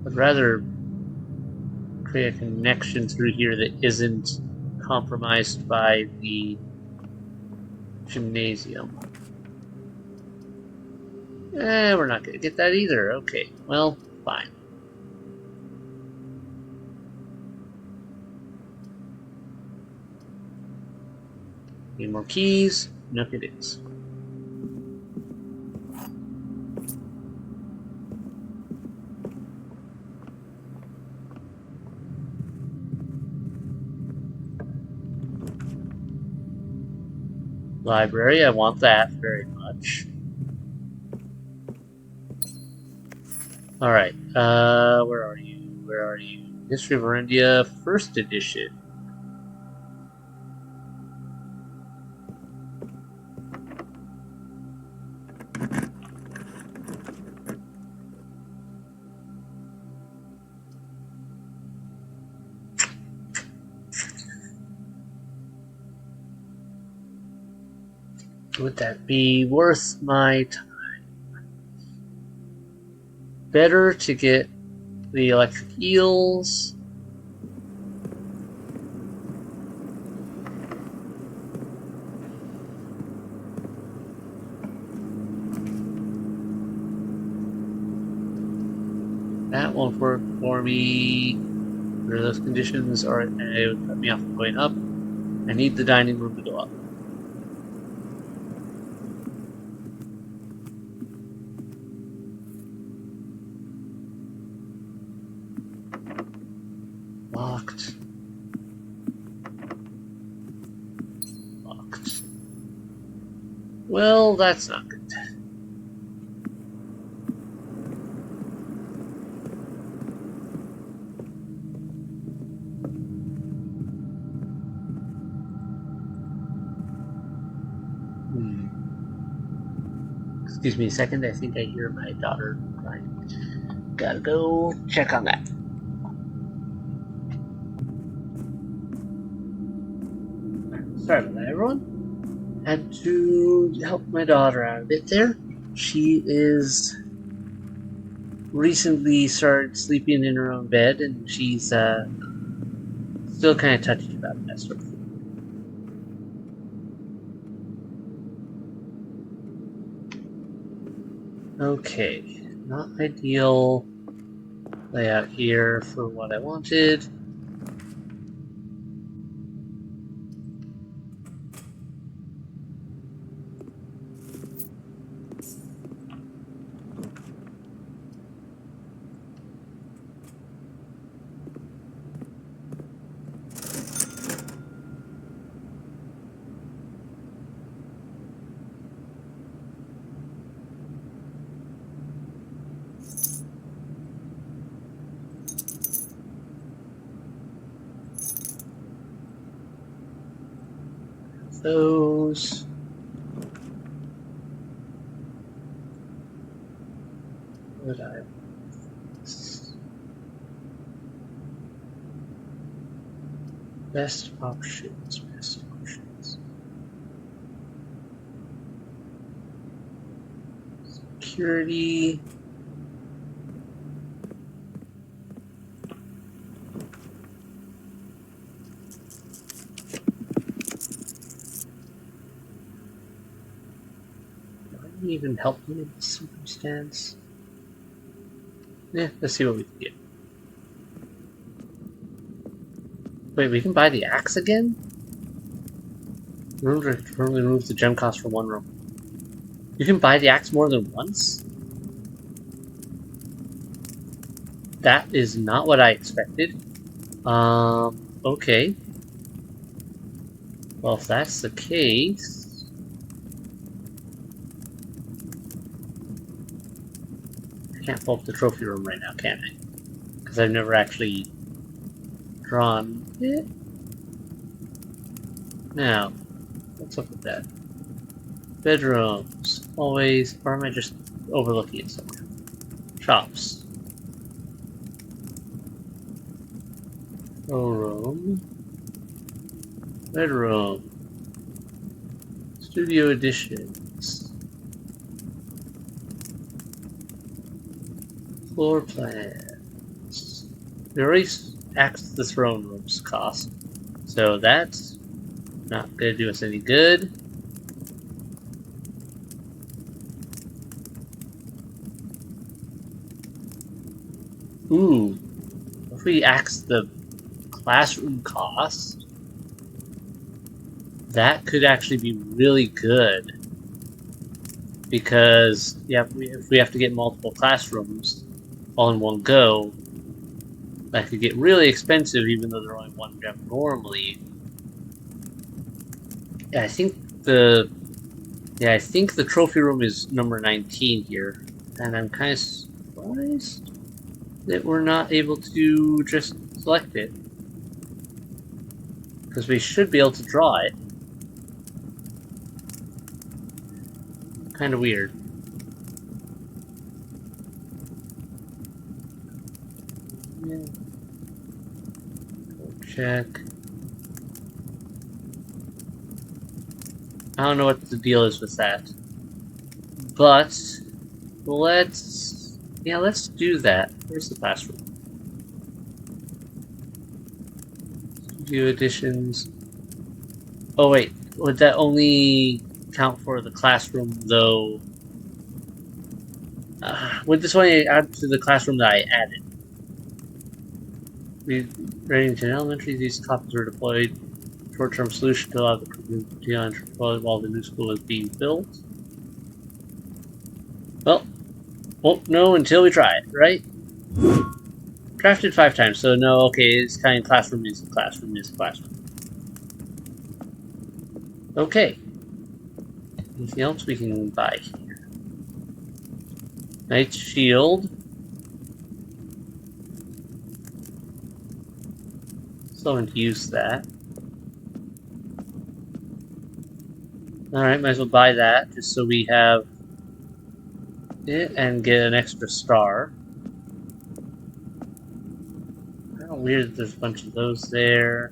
I'd rather create a connection through here that isn't compromised by the gymnasium. We're not gonna get that either. Okay, well, fine. Need more keys? Nope, it is. Library, I want that very much. Alright, where are you? Where are you? History of India, first edition. Would that be worth my time? Better to get the electric eels. That won't work for me. Under those conditions, or it would cut me off from going up. I need the dining room to go up. Locked. Locked. Well, that's not good. Excuse me a second, I think I hear my daughter crying. Gotta go check on that. Sorry about that, everyone. Had to help my daughter out a bit there. She is recently started sleeping in her own bed, and she's still kind of touchy about that sort of thing. Okay, not ideal layout here for what I wanted. Those. Would I? Best options. Best options. Security. Might even help me in this circumstance. Yeah, let's see what we can get. Wait, we can buy the axe again? Room to remove the gem cost for one room. You can buy the axe more than once? That is not what I expected. Okay. Well, if that's the case... I can't pull up the trophy room right now, can I? Because I've never actually drawn it. Now, what's up with that? Bedrooms. Always. Or am I just overlooking it somewhere? Shops. Showroom. Bedroom. Studio editions. Floor plans. We already axed the throne room's cost. So that's not gonna do us any good. Ooh. If we axe the classroom cost, that could actually be really good. Because yeah, if we have to get multiple classrooms all in one go, that could get really expensive even though they're only one gem normally. Yeah, I think the trophy room is number 19 here. And I'm kind of surprised that we're not able to just select it. Because we should be able to draw it. Kind of weird. Yeah. Go check. I don't know what the deal is with that. But let's do that. Where's the classroom? Studio editions. Oh wait, would that only count for the classroom though? Would this only add to the classroom that I added? Reddington Elementary, these copies were deployed. Short-term solution to allow the community to deploy while the new school is being built. Well, won't know until we try it, right? Drafted 5 times, so no, okay, it's kind of classroom is classroom is classroom. Okay. Anything else we can buy here? Knight's Shield. Someone to use that. Alright, might as well buy that, just so we have it and get an extra star. Kind of weird that there's a bunch of those there.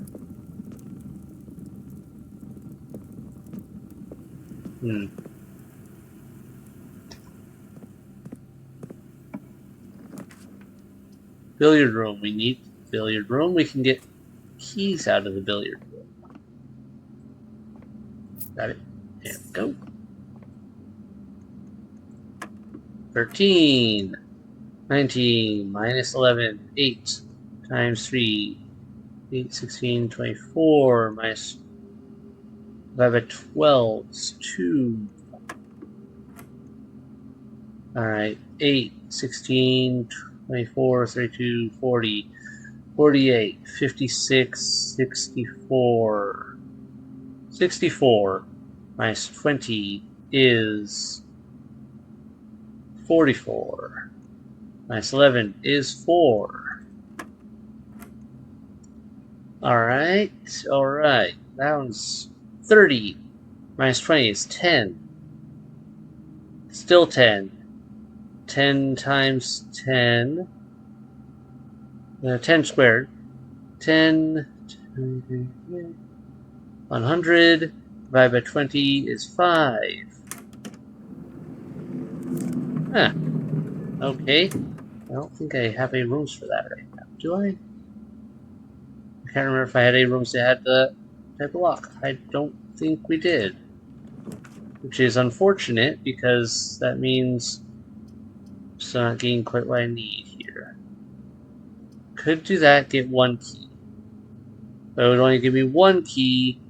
Billiard room. We need billiard room. We can get keys out of the billiard room. Got it. There we go. 13, 19, minus 11, 8 times 3, 8, 16, 24, minus 5 by 12 is 2. Alright, 8, 16, 24, 32, 40, 48, 56, 64. 64 minus 20 is 44. Minus 11 is 4. Alright. That one's 30. Minus 20 is 10. Still 10. 10 times 10. 10 squared. 10. 100 divided by 20 is 5. Huh. Okay. I don't think I have any rooms for that right now. Do I? I can't remember if I had any rooms that had the type of lock. I don't think we did. Which is unfortunate because that means I'm still not getting quite what I need here. Could do that, get 1 key. But it would only give me 1 key.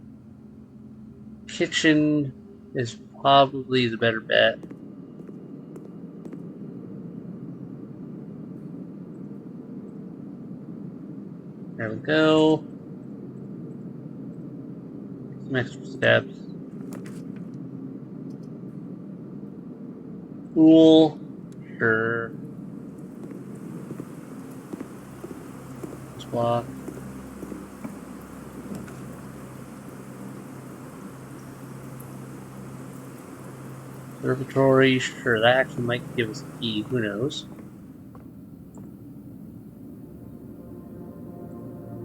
Kitchen is probably the better bet. There we go. Some extra steps. Cool. Sure. This block. Observatory. Sure, that actually might give us a key. Who knows?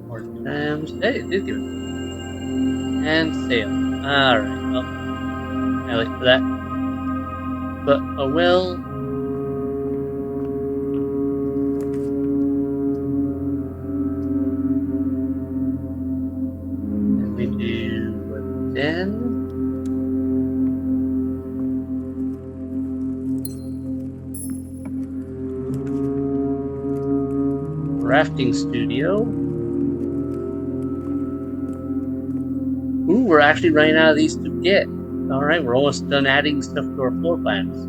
More gems. Hey, it did give it. And sail. Alright, well. I like for that. But, oh well. And we do then. Rafting studio. Ooh, we're actually running out of these to get. Alright, we're almost done adding stuff to our floor plans.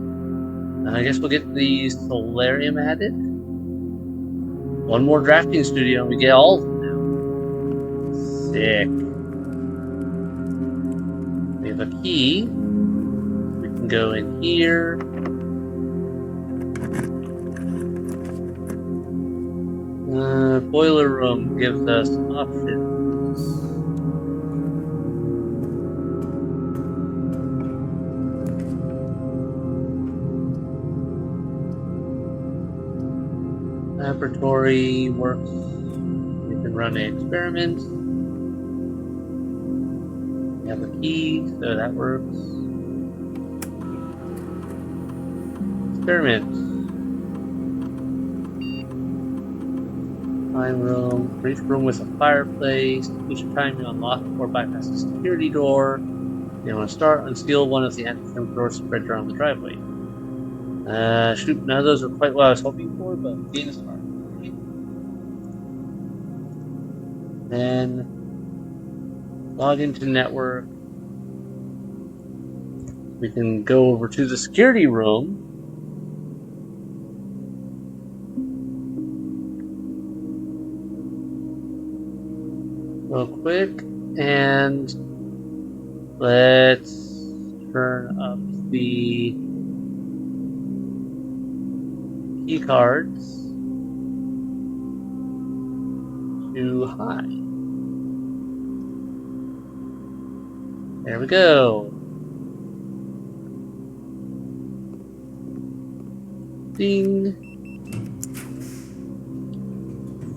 I guess we'll get the solarium added. One more drafting studio and we get all of them now. Sick. We have a key. We can go in here. Boiler room gives us options. Laboratory works. We can run an experiment. We have a key, so that works. Experiment. Fine room. Brief room with a fireplace. Each time you unlock or bypass a security door, you want to start, unseal one of the anti-thermic doors spread around the driveway. Shoot, none of those are quite what I was hoping for, but gain a start. Then log into network. We can go over to the security room. Real quick, and let's turn up the key cards to high. There we go. Ding.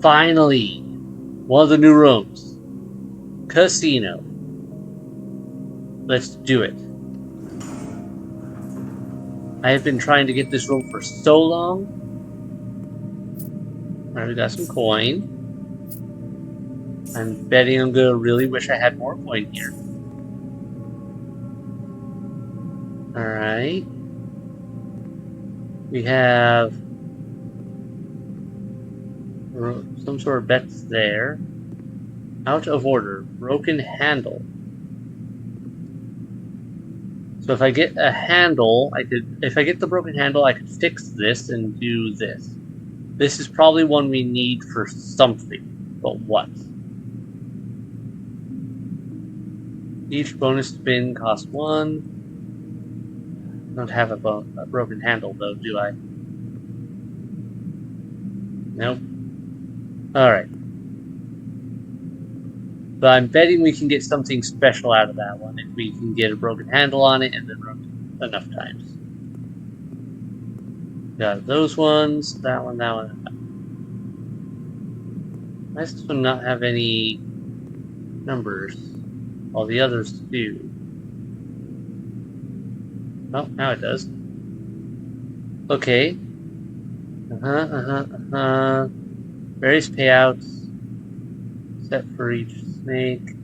Finally, one of the new rooms. Casino. Let's do it. I have been trying to get this room for so long. Alright, we got some coin. I'm betting I'm gonna really wish I had more coin here. Alright. We have some sort of bets there. Out of order. Broken handle. So if I get a handle, if I get the broken handle, I could fix this and do this. This is probably one we need for something, but what? Each bonus spin costs 1. I don't have a broken handle though, do I? Nope. Alright. But I'm betting we can get something special out of that one if we can get a broken handle on it and then run enough times. Got those ones, that one, that one, that one. Why does this one not have any numbers? All the others do. Oh, now it does. Okay. Various payouts set for each snake.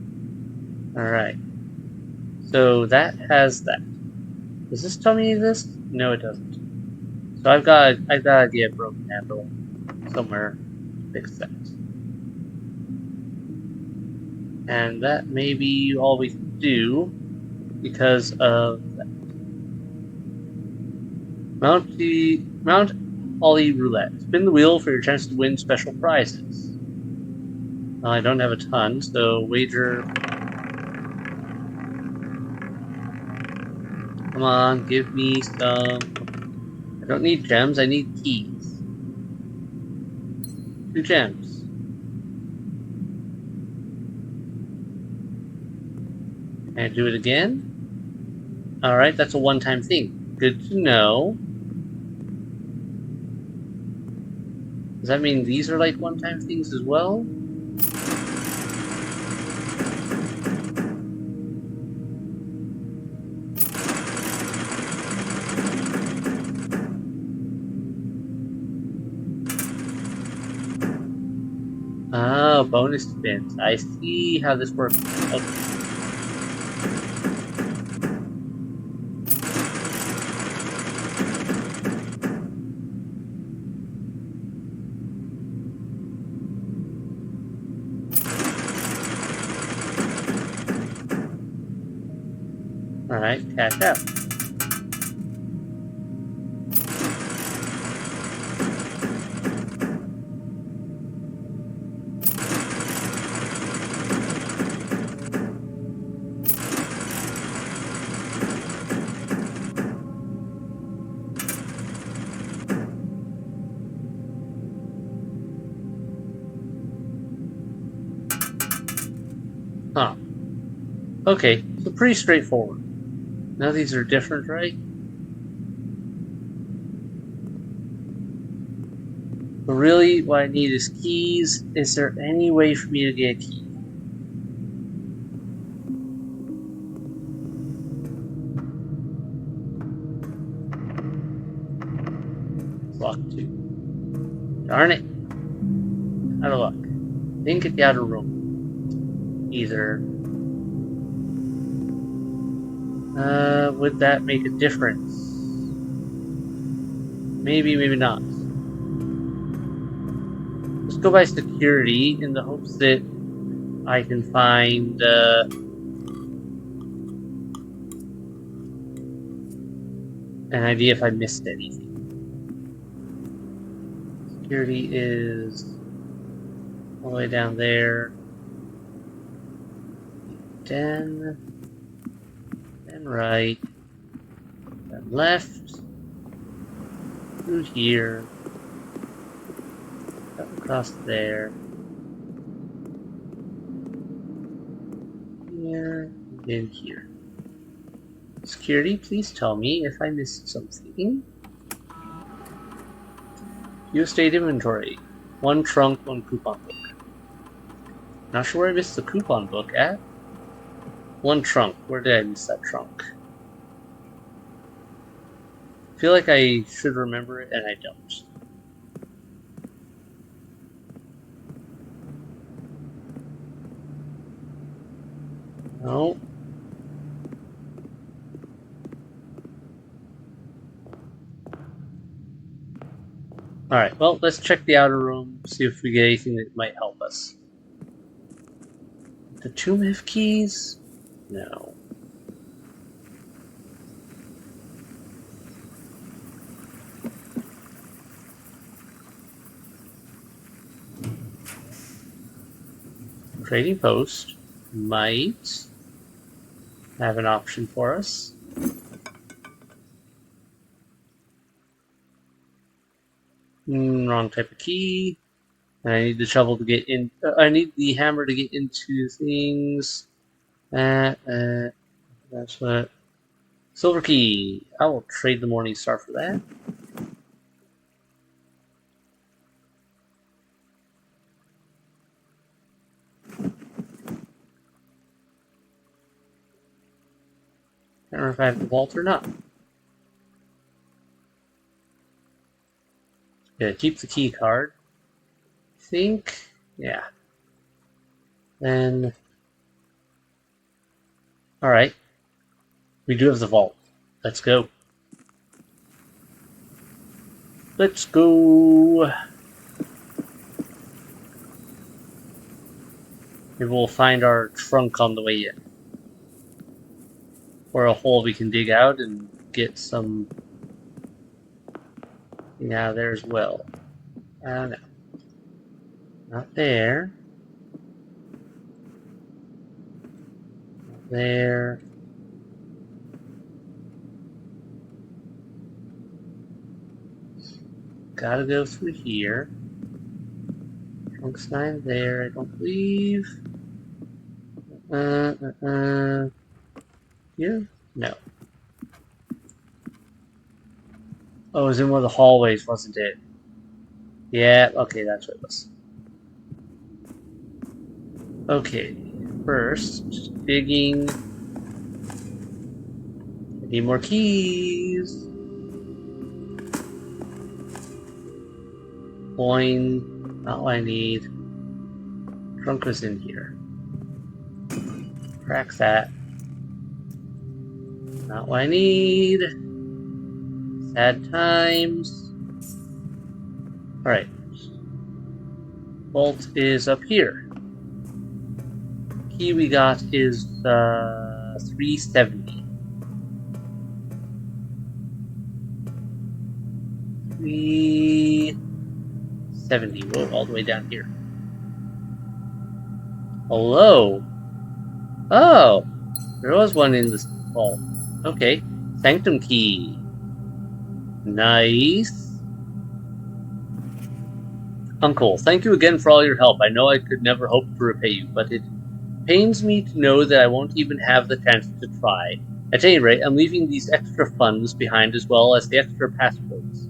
Alright. So that has that. Does this tell me this? No, it doesn't. So I've got to get a broken handle somewhere to fix that. And that may be all we can do because of that. Mount Ollie Roulette. Spin the wheel for your chance to win special prizes. Well, I don't have a ton, so wager. Come on, give me some. I don't need gems, I need keys. 2 gems. Can I do it again? Alright, that's a one-time thing. Good to know. Does that mean these are like one-time things as well? Oh, bonus spins. I see how this works. Okay. Alright, cash out. Huh. Okay, so pretty straightforward. Now these are different, right? But really, what I need is keys. Is there any way for me to get a key? It's locked too. Darn it. Out of luck. Didn't get the outer room either. Would that make a difference? Maybe, maybe not. Let's go by security in the hopes that I can find an idea if I missed anything. Security is all the way down there. Then right, then left, through here, up across there, here, and then here. Security, please tell me if I missed something. View state inventory. 1 trunk, 1 coupon book. Not sure where I missed the coupon book at. 1 trunk. Where did I miss that trunk? I feel like I should remember it, and I don't. No. Alright, well, let's check the outer room, see if we get anything that might help us. The tomb have keys? No. Trading post might have an option for us. Wrong type of key. And I need the shovel to get in. I need the hammer to get into things. That's what. Silver key. I will trade the Morning Star for that. I don't know if I have the vault or not. Yeah, keep the key card. I think. Yeah. Then. Alright. We do have the vault. Let's go. Let's go. Maybe we'll find our trunk on the way in. Or a hole we can dig out and get some. Yeah, there as well. I don't know. Not there. Not there. Gotta go through here. Trunk's not there, I don't believe. Here? No. Oh, it was in one of the hallways, wasn't it? Yeah, okay, that's what it was. Okay, first, just digging. I need more keys. Coin, not what I need. Trunk was in here. Crack that. Not what I need. Sad times. Alright. Vault is up here. Key we got is 370. 370. Whoa, all the way down here. Hello. Oh, there was one in this vault. Okay. Sanctum key. Nice. Uncle, thank you again for all your help. I know I could never hope to repay you, but it pains me to know that I won't even have the chance to try. At any rate, I'm leaving these extra funds behind as well as the extra passports.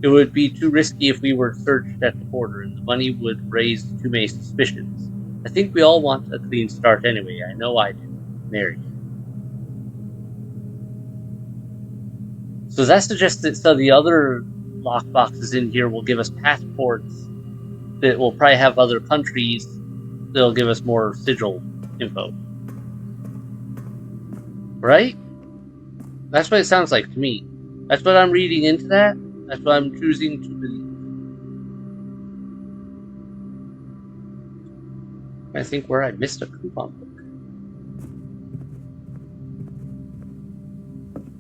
It would be too risky if we were searched at the border, and the money would raise too many suspicions. I think we all want a clean start anyway. I know I do. Mary. So that suggests that some of the other lockboxes in here will give us passports that will probably have other countries that'll give us more sigil info. Right? That's what it sounds like to me. That's what I'm reading into that. That's what I'm choosing to believe. I think where I missed a coupon book.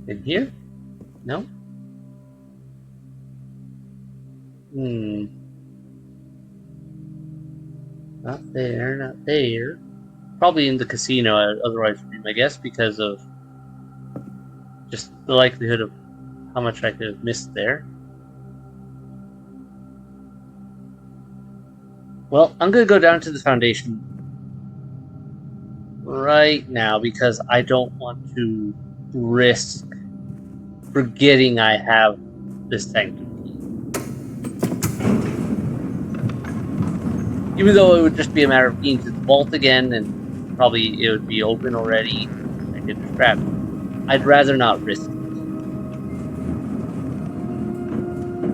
In here? No? Not there, not there. Probably in the casino, otherwise would be my guess, because of just the likelihood of how much I could have missed there. Well, I'm going to go down to the Foundation right now because I don't want to risk forgetting I have this sanctum key. Even though it would just be a matter of getting to the vault again and probably it would be open already, I could just grab it. I'd rather not risk it.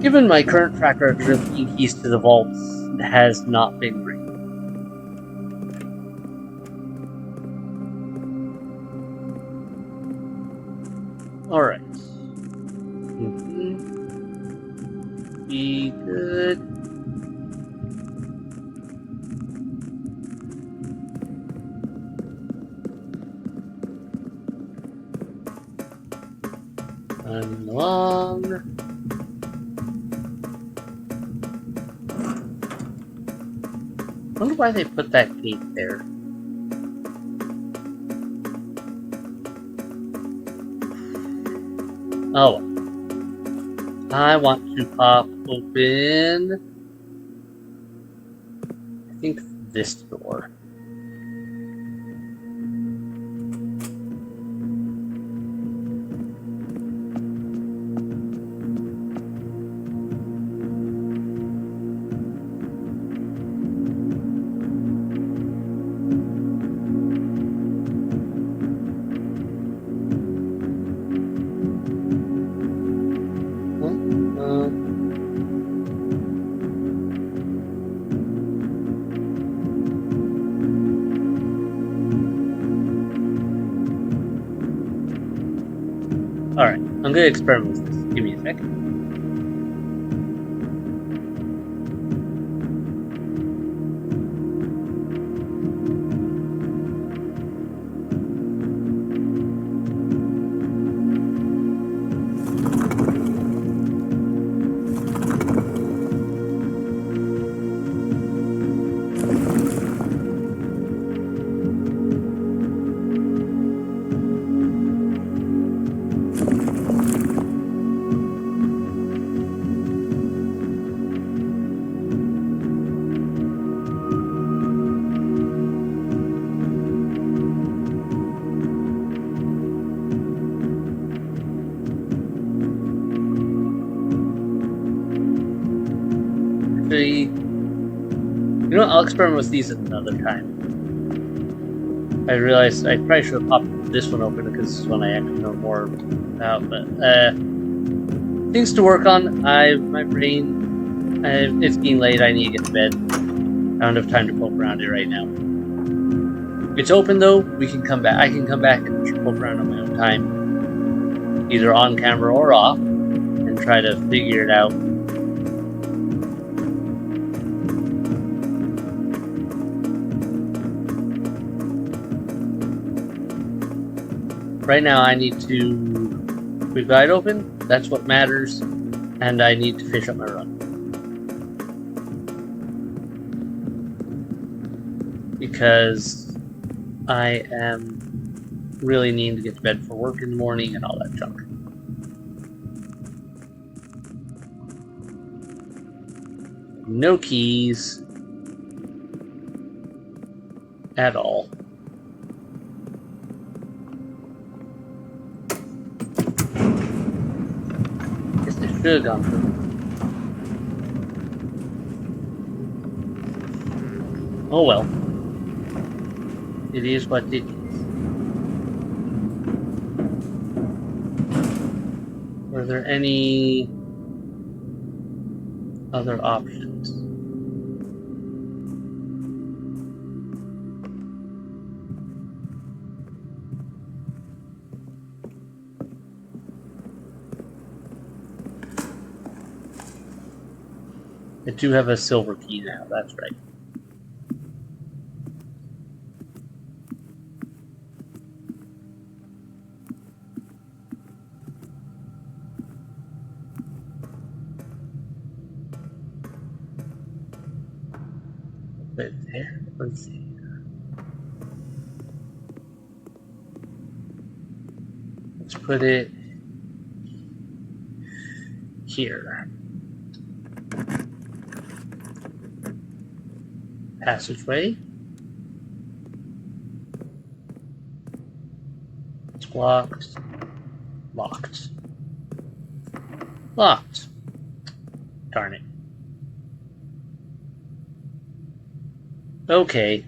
Given my current track record of getting keys to the vaults has not been great. Alright. Be good. Climbing along. I wonder why they put that gate there. Oh, I want to pop open, I think, this door. Alright, I'm gonna experiment with this. Give me a second. Actually, you know what? I'll experiment with these another time. I realized I probably should have popped this one open because this is one I actually know more about, but things to work on. My brain, it's getting late, I need to get to bed. I don't have time to poke around it right now. It's open though, we can come back. I can come back and poke around on my own time, either on camera or off, and try to figure it out. Right now I need to, we've got it open, that's what matters, and I need to finish up my run. Because I am really needing to get to bed for work in the morning and all that junk. No keys at all. Guess I should have gone through. Oh well. It is what it is. Were there any other options? I do have a silver key now, that's right. Put it there, let's see. Let's put it here. Passageway. It's locked. Locked. Locked. Darn it. Okay.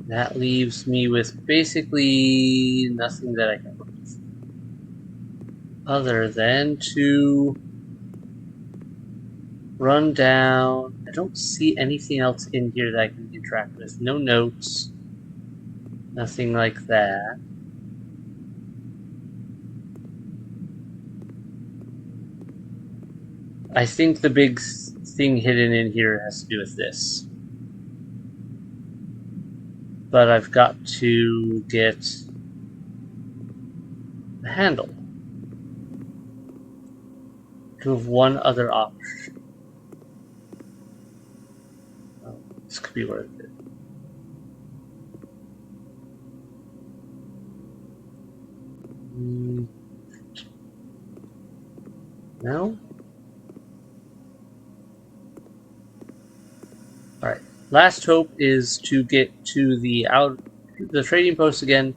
That leaves me with basically nothing that I can work with. Other than to run down. I don't see anything else in here that I can interact with. No notes. Nothing like that. I think the big thing hidden in here has to do with this. But I've got to get The handle. To have one other option. Oh, this could be worth it. No? Alright. Last hope is to get to the trading post again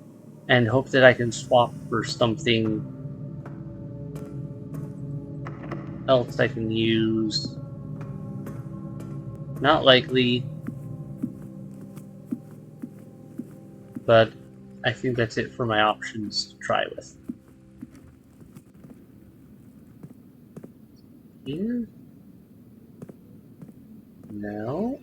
and hope that I can swap for something else I can use. Not likely, but I think that's it for my options to try with. Here? No.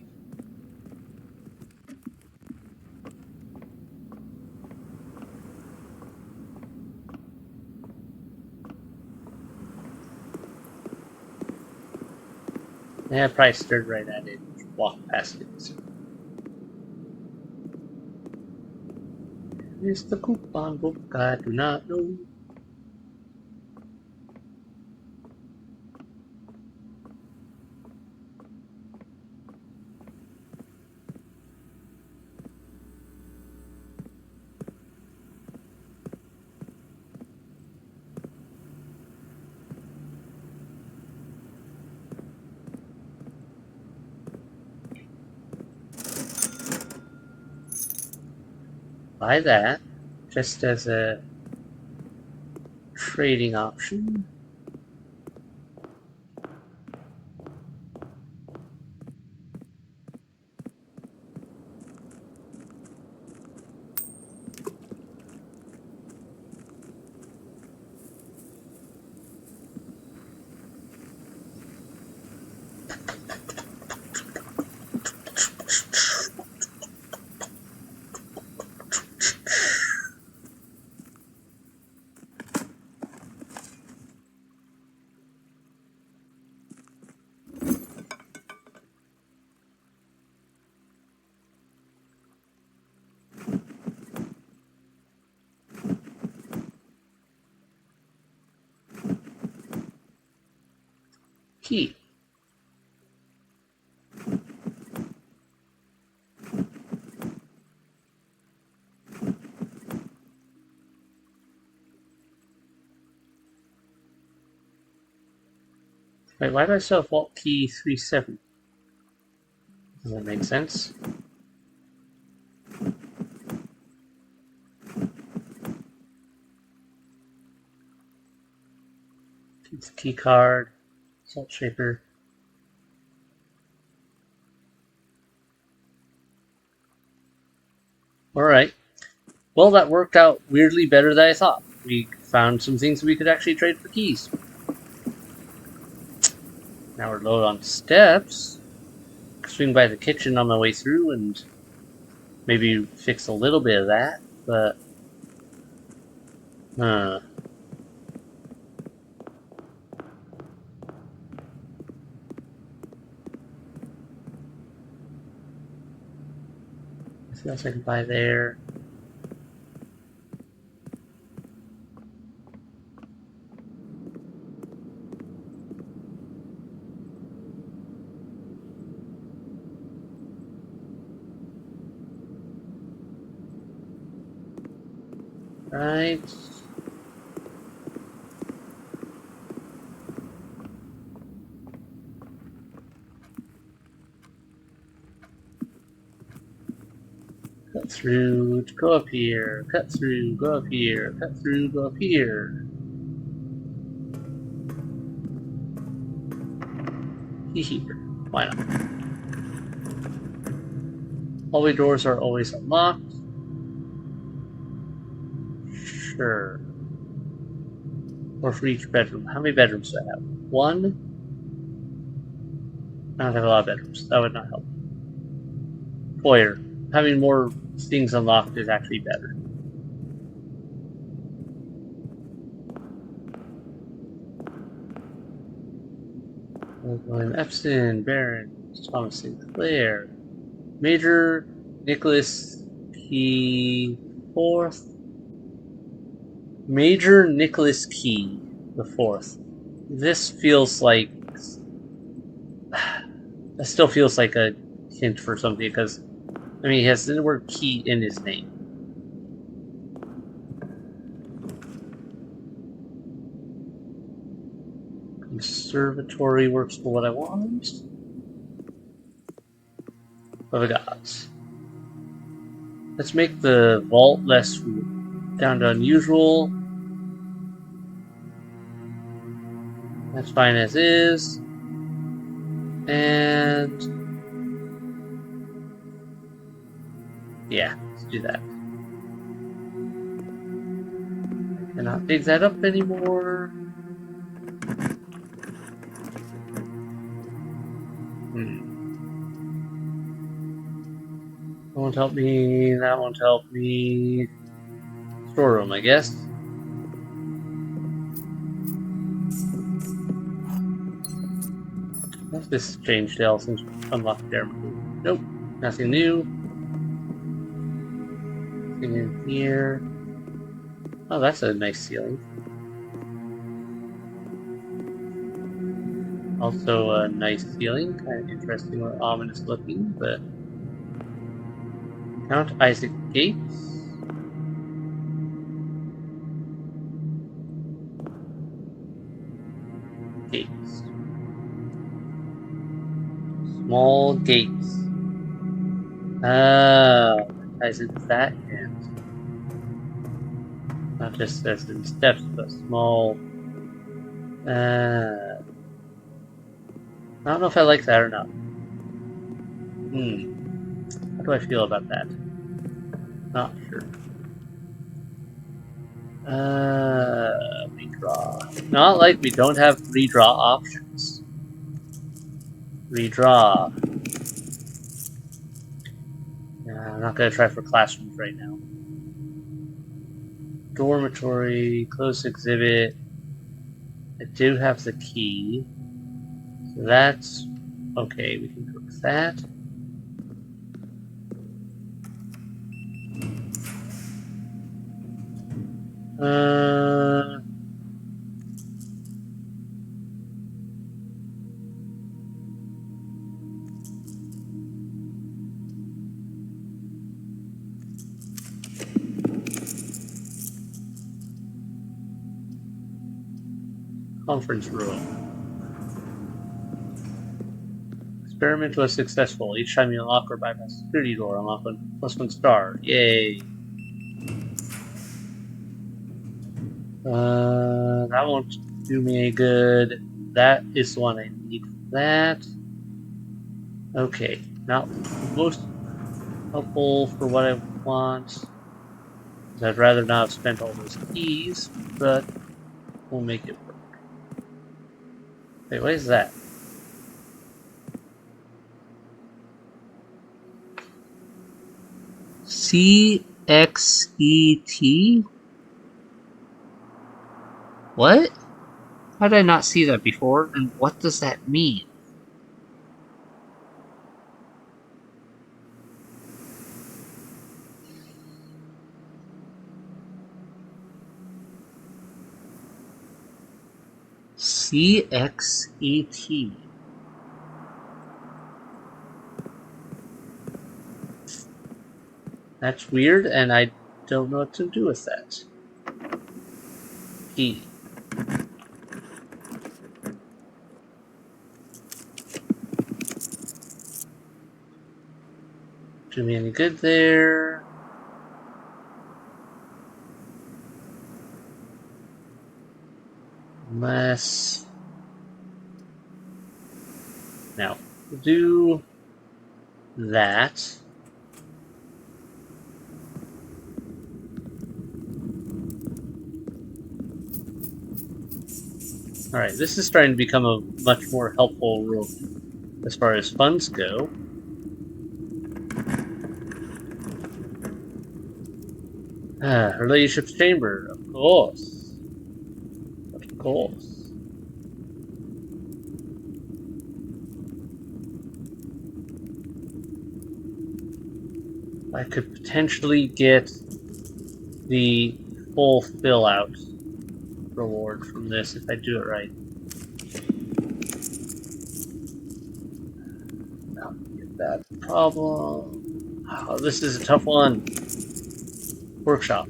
Yeah, I probably stared right at it and walked past it. So. Here's the coupon book I do not know. Buy that just as a trading option. Key. Wait, why do I still have Vault Key 37? Does that make sense? Keep the key card, Salt Shaper. Alright. Well, that worked out weirdly better than I thought. We found some things we could actually trade for keys. Now we're low on steps. Swing by the kitchen on my way through and maybe fix a little bit of that, but I else I can buy there. Right. Cut through, go up here. Cut through, go up here. Cut through, go up here. Here. Why not? Hallway doors are always unlocked. Sure. Or for each bedroom. How many bedrooms do I have? One? I don't have a lot of bedrooms. That would not help. Foyer. Having more things unlocked is actually better. William Epson, Baron, Thomas Sinclair, Major Nicholas P. Fourth. Major Nicholas Key the Fourth. This feels like... It still feels like a hint for something because, I mean, he has the word key in his name. Conservatory works for what I want. What have I got? Let's make the vault less down to unusual. That's fine as is. And yeah, let's do that. I cannot dig that up anymore. That won't help me. That won't help me. Storeroom, I guess. What's this change to since unlocked there? Nope, nothing new. Nothing in here. Oh, that's a nice ceiling. Also a nice ceiling, kind of interesting or ominous looking, but Count Isaac Gates. Gates. Small gates. Ah, ties into that end. Not just as in steps, but small. I don't know if I like that or not. How do I feel about that? Not sure. Redraw. Not like we don't have redraw options. Redraw. I'm not gonna try for classrooms right now. Dormitory, closed exhibit. I do have the key. So that's okay, we can cook that. Conference room. Experiment was successful. Each time you unlock or bypass a security door, unlock +1 star. Yay! That won't do me any good. That is the one I need for that. Okay, not most helpful for what I want. I'd rather not have spent all those keys, but we'll make it work. Wait, what is that? CXET? What? How did I not see that before? And what does that mean? CXET. That's weird, and I don't know what to do with that. E. Do me any good there. Unless... Now, do that. Alright, this is starting to become a much more helpful room as far as funds go. Relationships chamber, of course. Of course. I could potentially get the full fill out reward from this if I do it right. Not get that problem. Oh, this is a tough one. Workshop.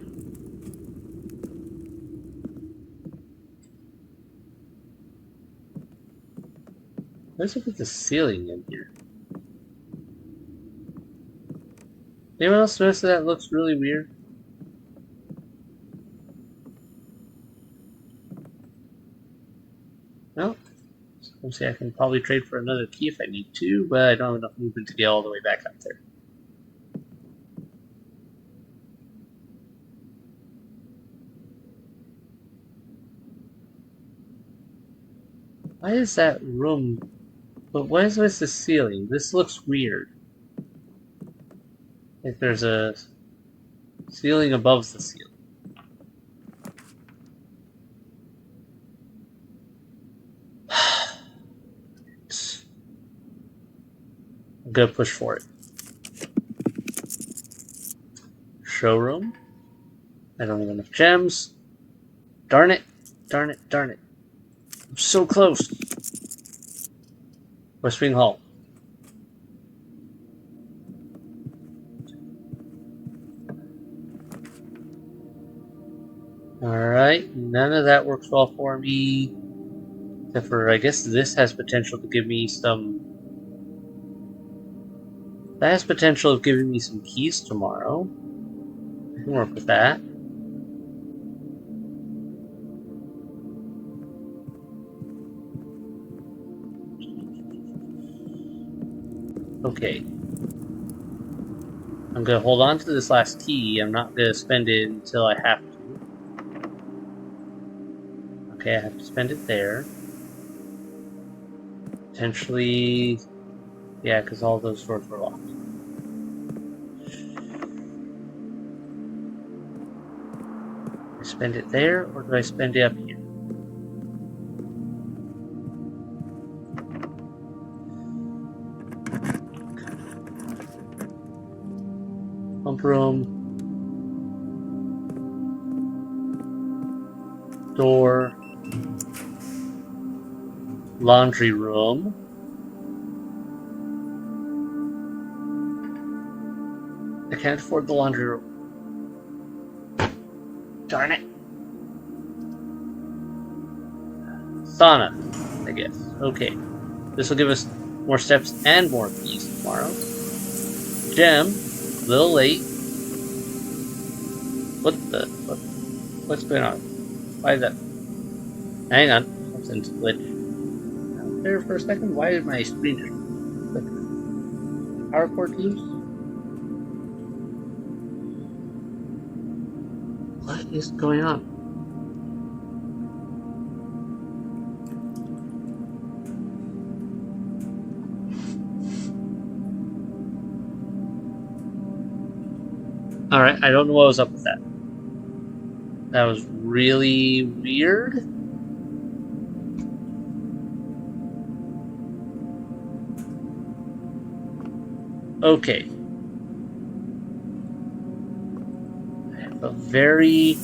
Let's look at the ceiling in here. Anyone else notice that looks really weird? No? See, I can probably trade for another key if I need to, but I don't have enough movement to get all the way back up there. Why is that room... But what is with the ceiling? This looks weird. Like there's a ceiling above the ceiling. I'm gonna push for it. Showroom. I don't have enough gems. Darn it. Darn it. Darn it. I'm so close. West Wing Hall. Alright, none of that works well for me. Except for, I guess this has potential to give me some... That has potential of giving me some keys tomorrow. I can work with that. Okay. I'm gonna hold on to this last key. I'm not gonna spend it until I have to. Okay, I have to spend it there. Potentially... Yeah, because all those doors were locked. Do I spend it there, or do I spend it up here? Pump room. Door. Laundry room. I can't afford the laundry room. Darn it. Sauna, I guess. Okay. This will give us more steps and more keys tomorrow. Gem. A little late. What's going on? Why is that? Hang on. Something's glitched. There for a second. Why did my screen just flicker? Power cord loose? What is going on? Alright, I don't know what was up with that. That was really weird. Okay. I have a very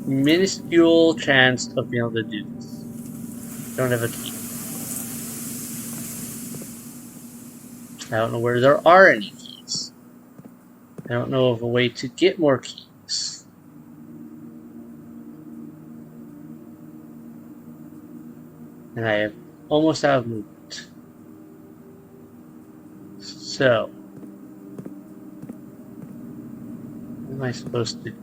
minuscule chance of being able to do this. Don't have a key. I don't know where there are any keys. I don't know of a way to get more keys. And I have almost out of movement. So, what am I supposed to do?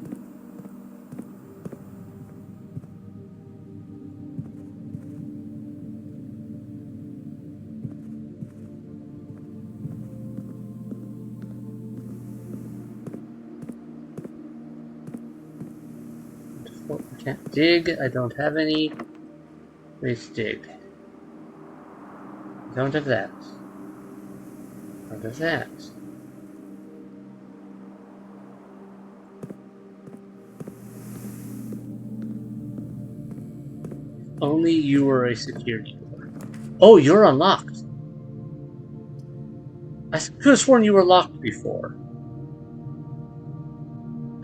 I can't dig. I don't have any. Please dig. I don't have that. What is that? Only you were a security door. Oh, you're unlocked. I could have sworn you were locked before.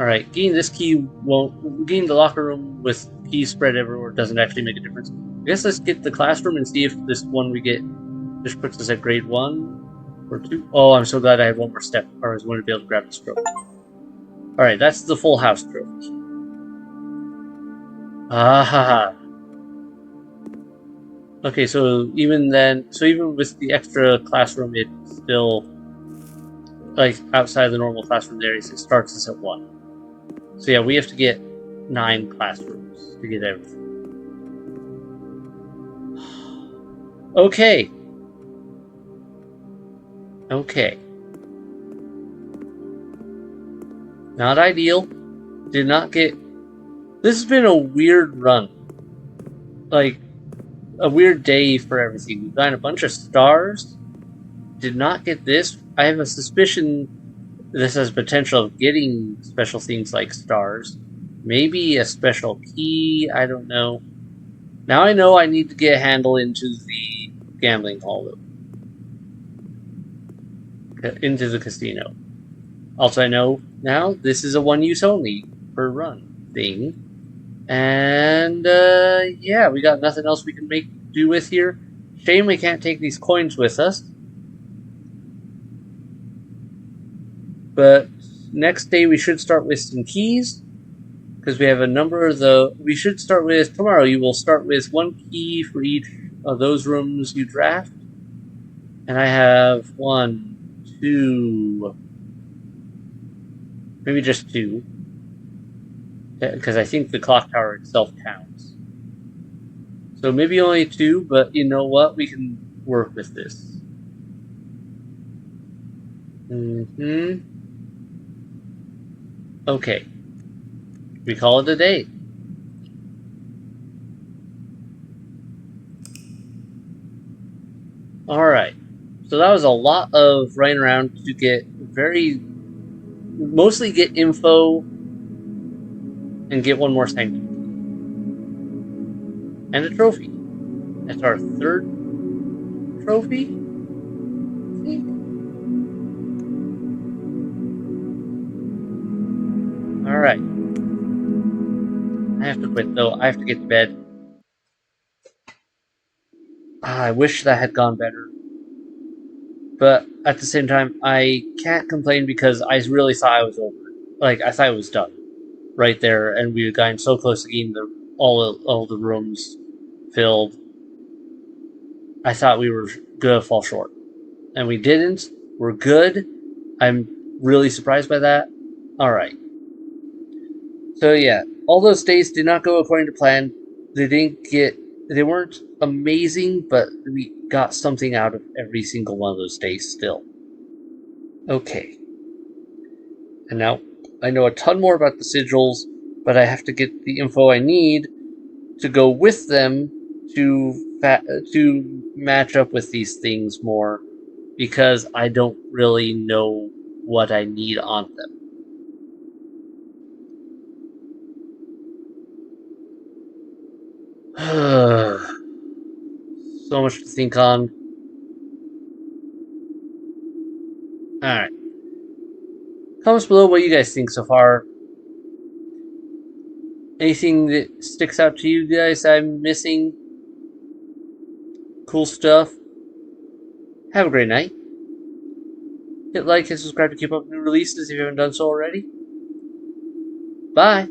Alright, getting this key won't. Getting the locker room with keys spread everywhere doesn't actually make a difference. I guess let's get the classroom and see if this one we get just puts us at grade 1 or 2. Oh, I'm so glad I had one more step, or I was going to be able to grab this trophy. Alright, that's the full house trophy. Ah ha ha. Okay, so even with the extra classroom, it's still like outside the normal classroom areas. It starts us at 1. So yeah, we have to get 9 classrooms to get everything. Okay. Okay. Not ideal. Did not get. This has been a weird run. Like, a weird day for everything. We've gotten a bunch of stars. Did not get this. I have a suspicion this has potential of getting special things like stars. Maybe a special key. I don't know. Now I know I need to get a handle into the gambling hall, though. Into the casino. Also, I know now this is a one use only per run thing. And yeah, we got nothing else we can make do with here. Shame we can't take these coins with us. But next day we should start with some keys. Because we have a number of the. We should start with. Tomorrow you will start with 1 key for each of those rooms you draft. And I have 1, 2. Maybe just 2. Because I think the clock tower itself counts. So maybe only 2, but you know what? We can work with this. Okay. We call it a day. Alright. So that was a lot of running around to get mostly get info and get 1 more sanctum. And a trophy. That's our 3rd trophy, I think. Alright. I have to quit, though. I have to get to bed. I wish that had gone better. But at the same time, I can't complain because I really thought I was over it. Like, I thought it was done right there, and we had gotten so close to getting all the rooms filled. I thought we were gonna fall short, and we didn't. We're good. I'm really surprised by that. All right. So yeah, all those days did not go according to plan. They weren't amazing, but we got something out of every single one of those days still. Okay. And now I know a ton more about the sigils, but I have to get the info I need to go with them to match up with these things more, because I don't really know what I need on them. So much to think on. Alright. Comments below what you guys think so far. Anything that sticks out to you guys I'm missing? Cool stuff. Have a great night. Hit like and subscribe to keep up with new releases if you haven't done so already. Bye.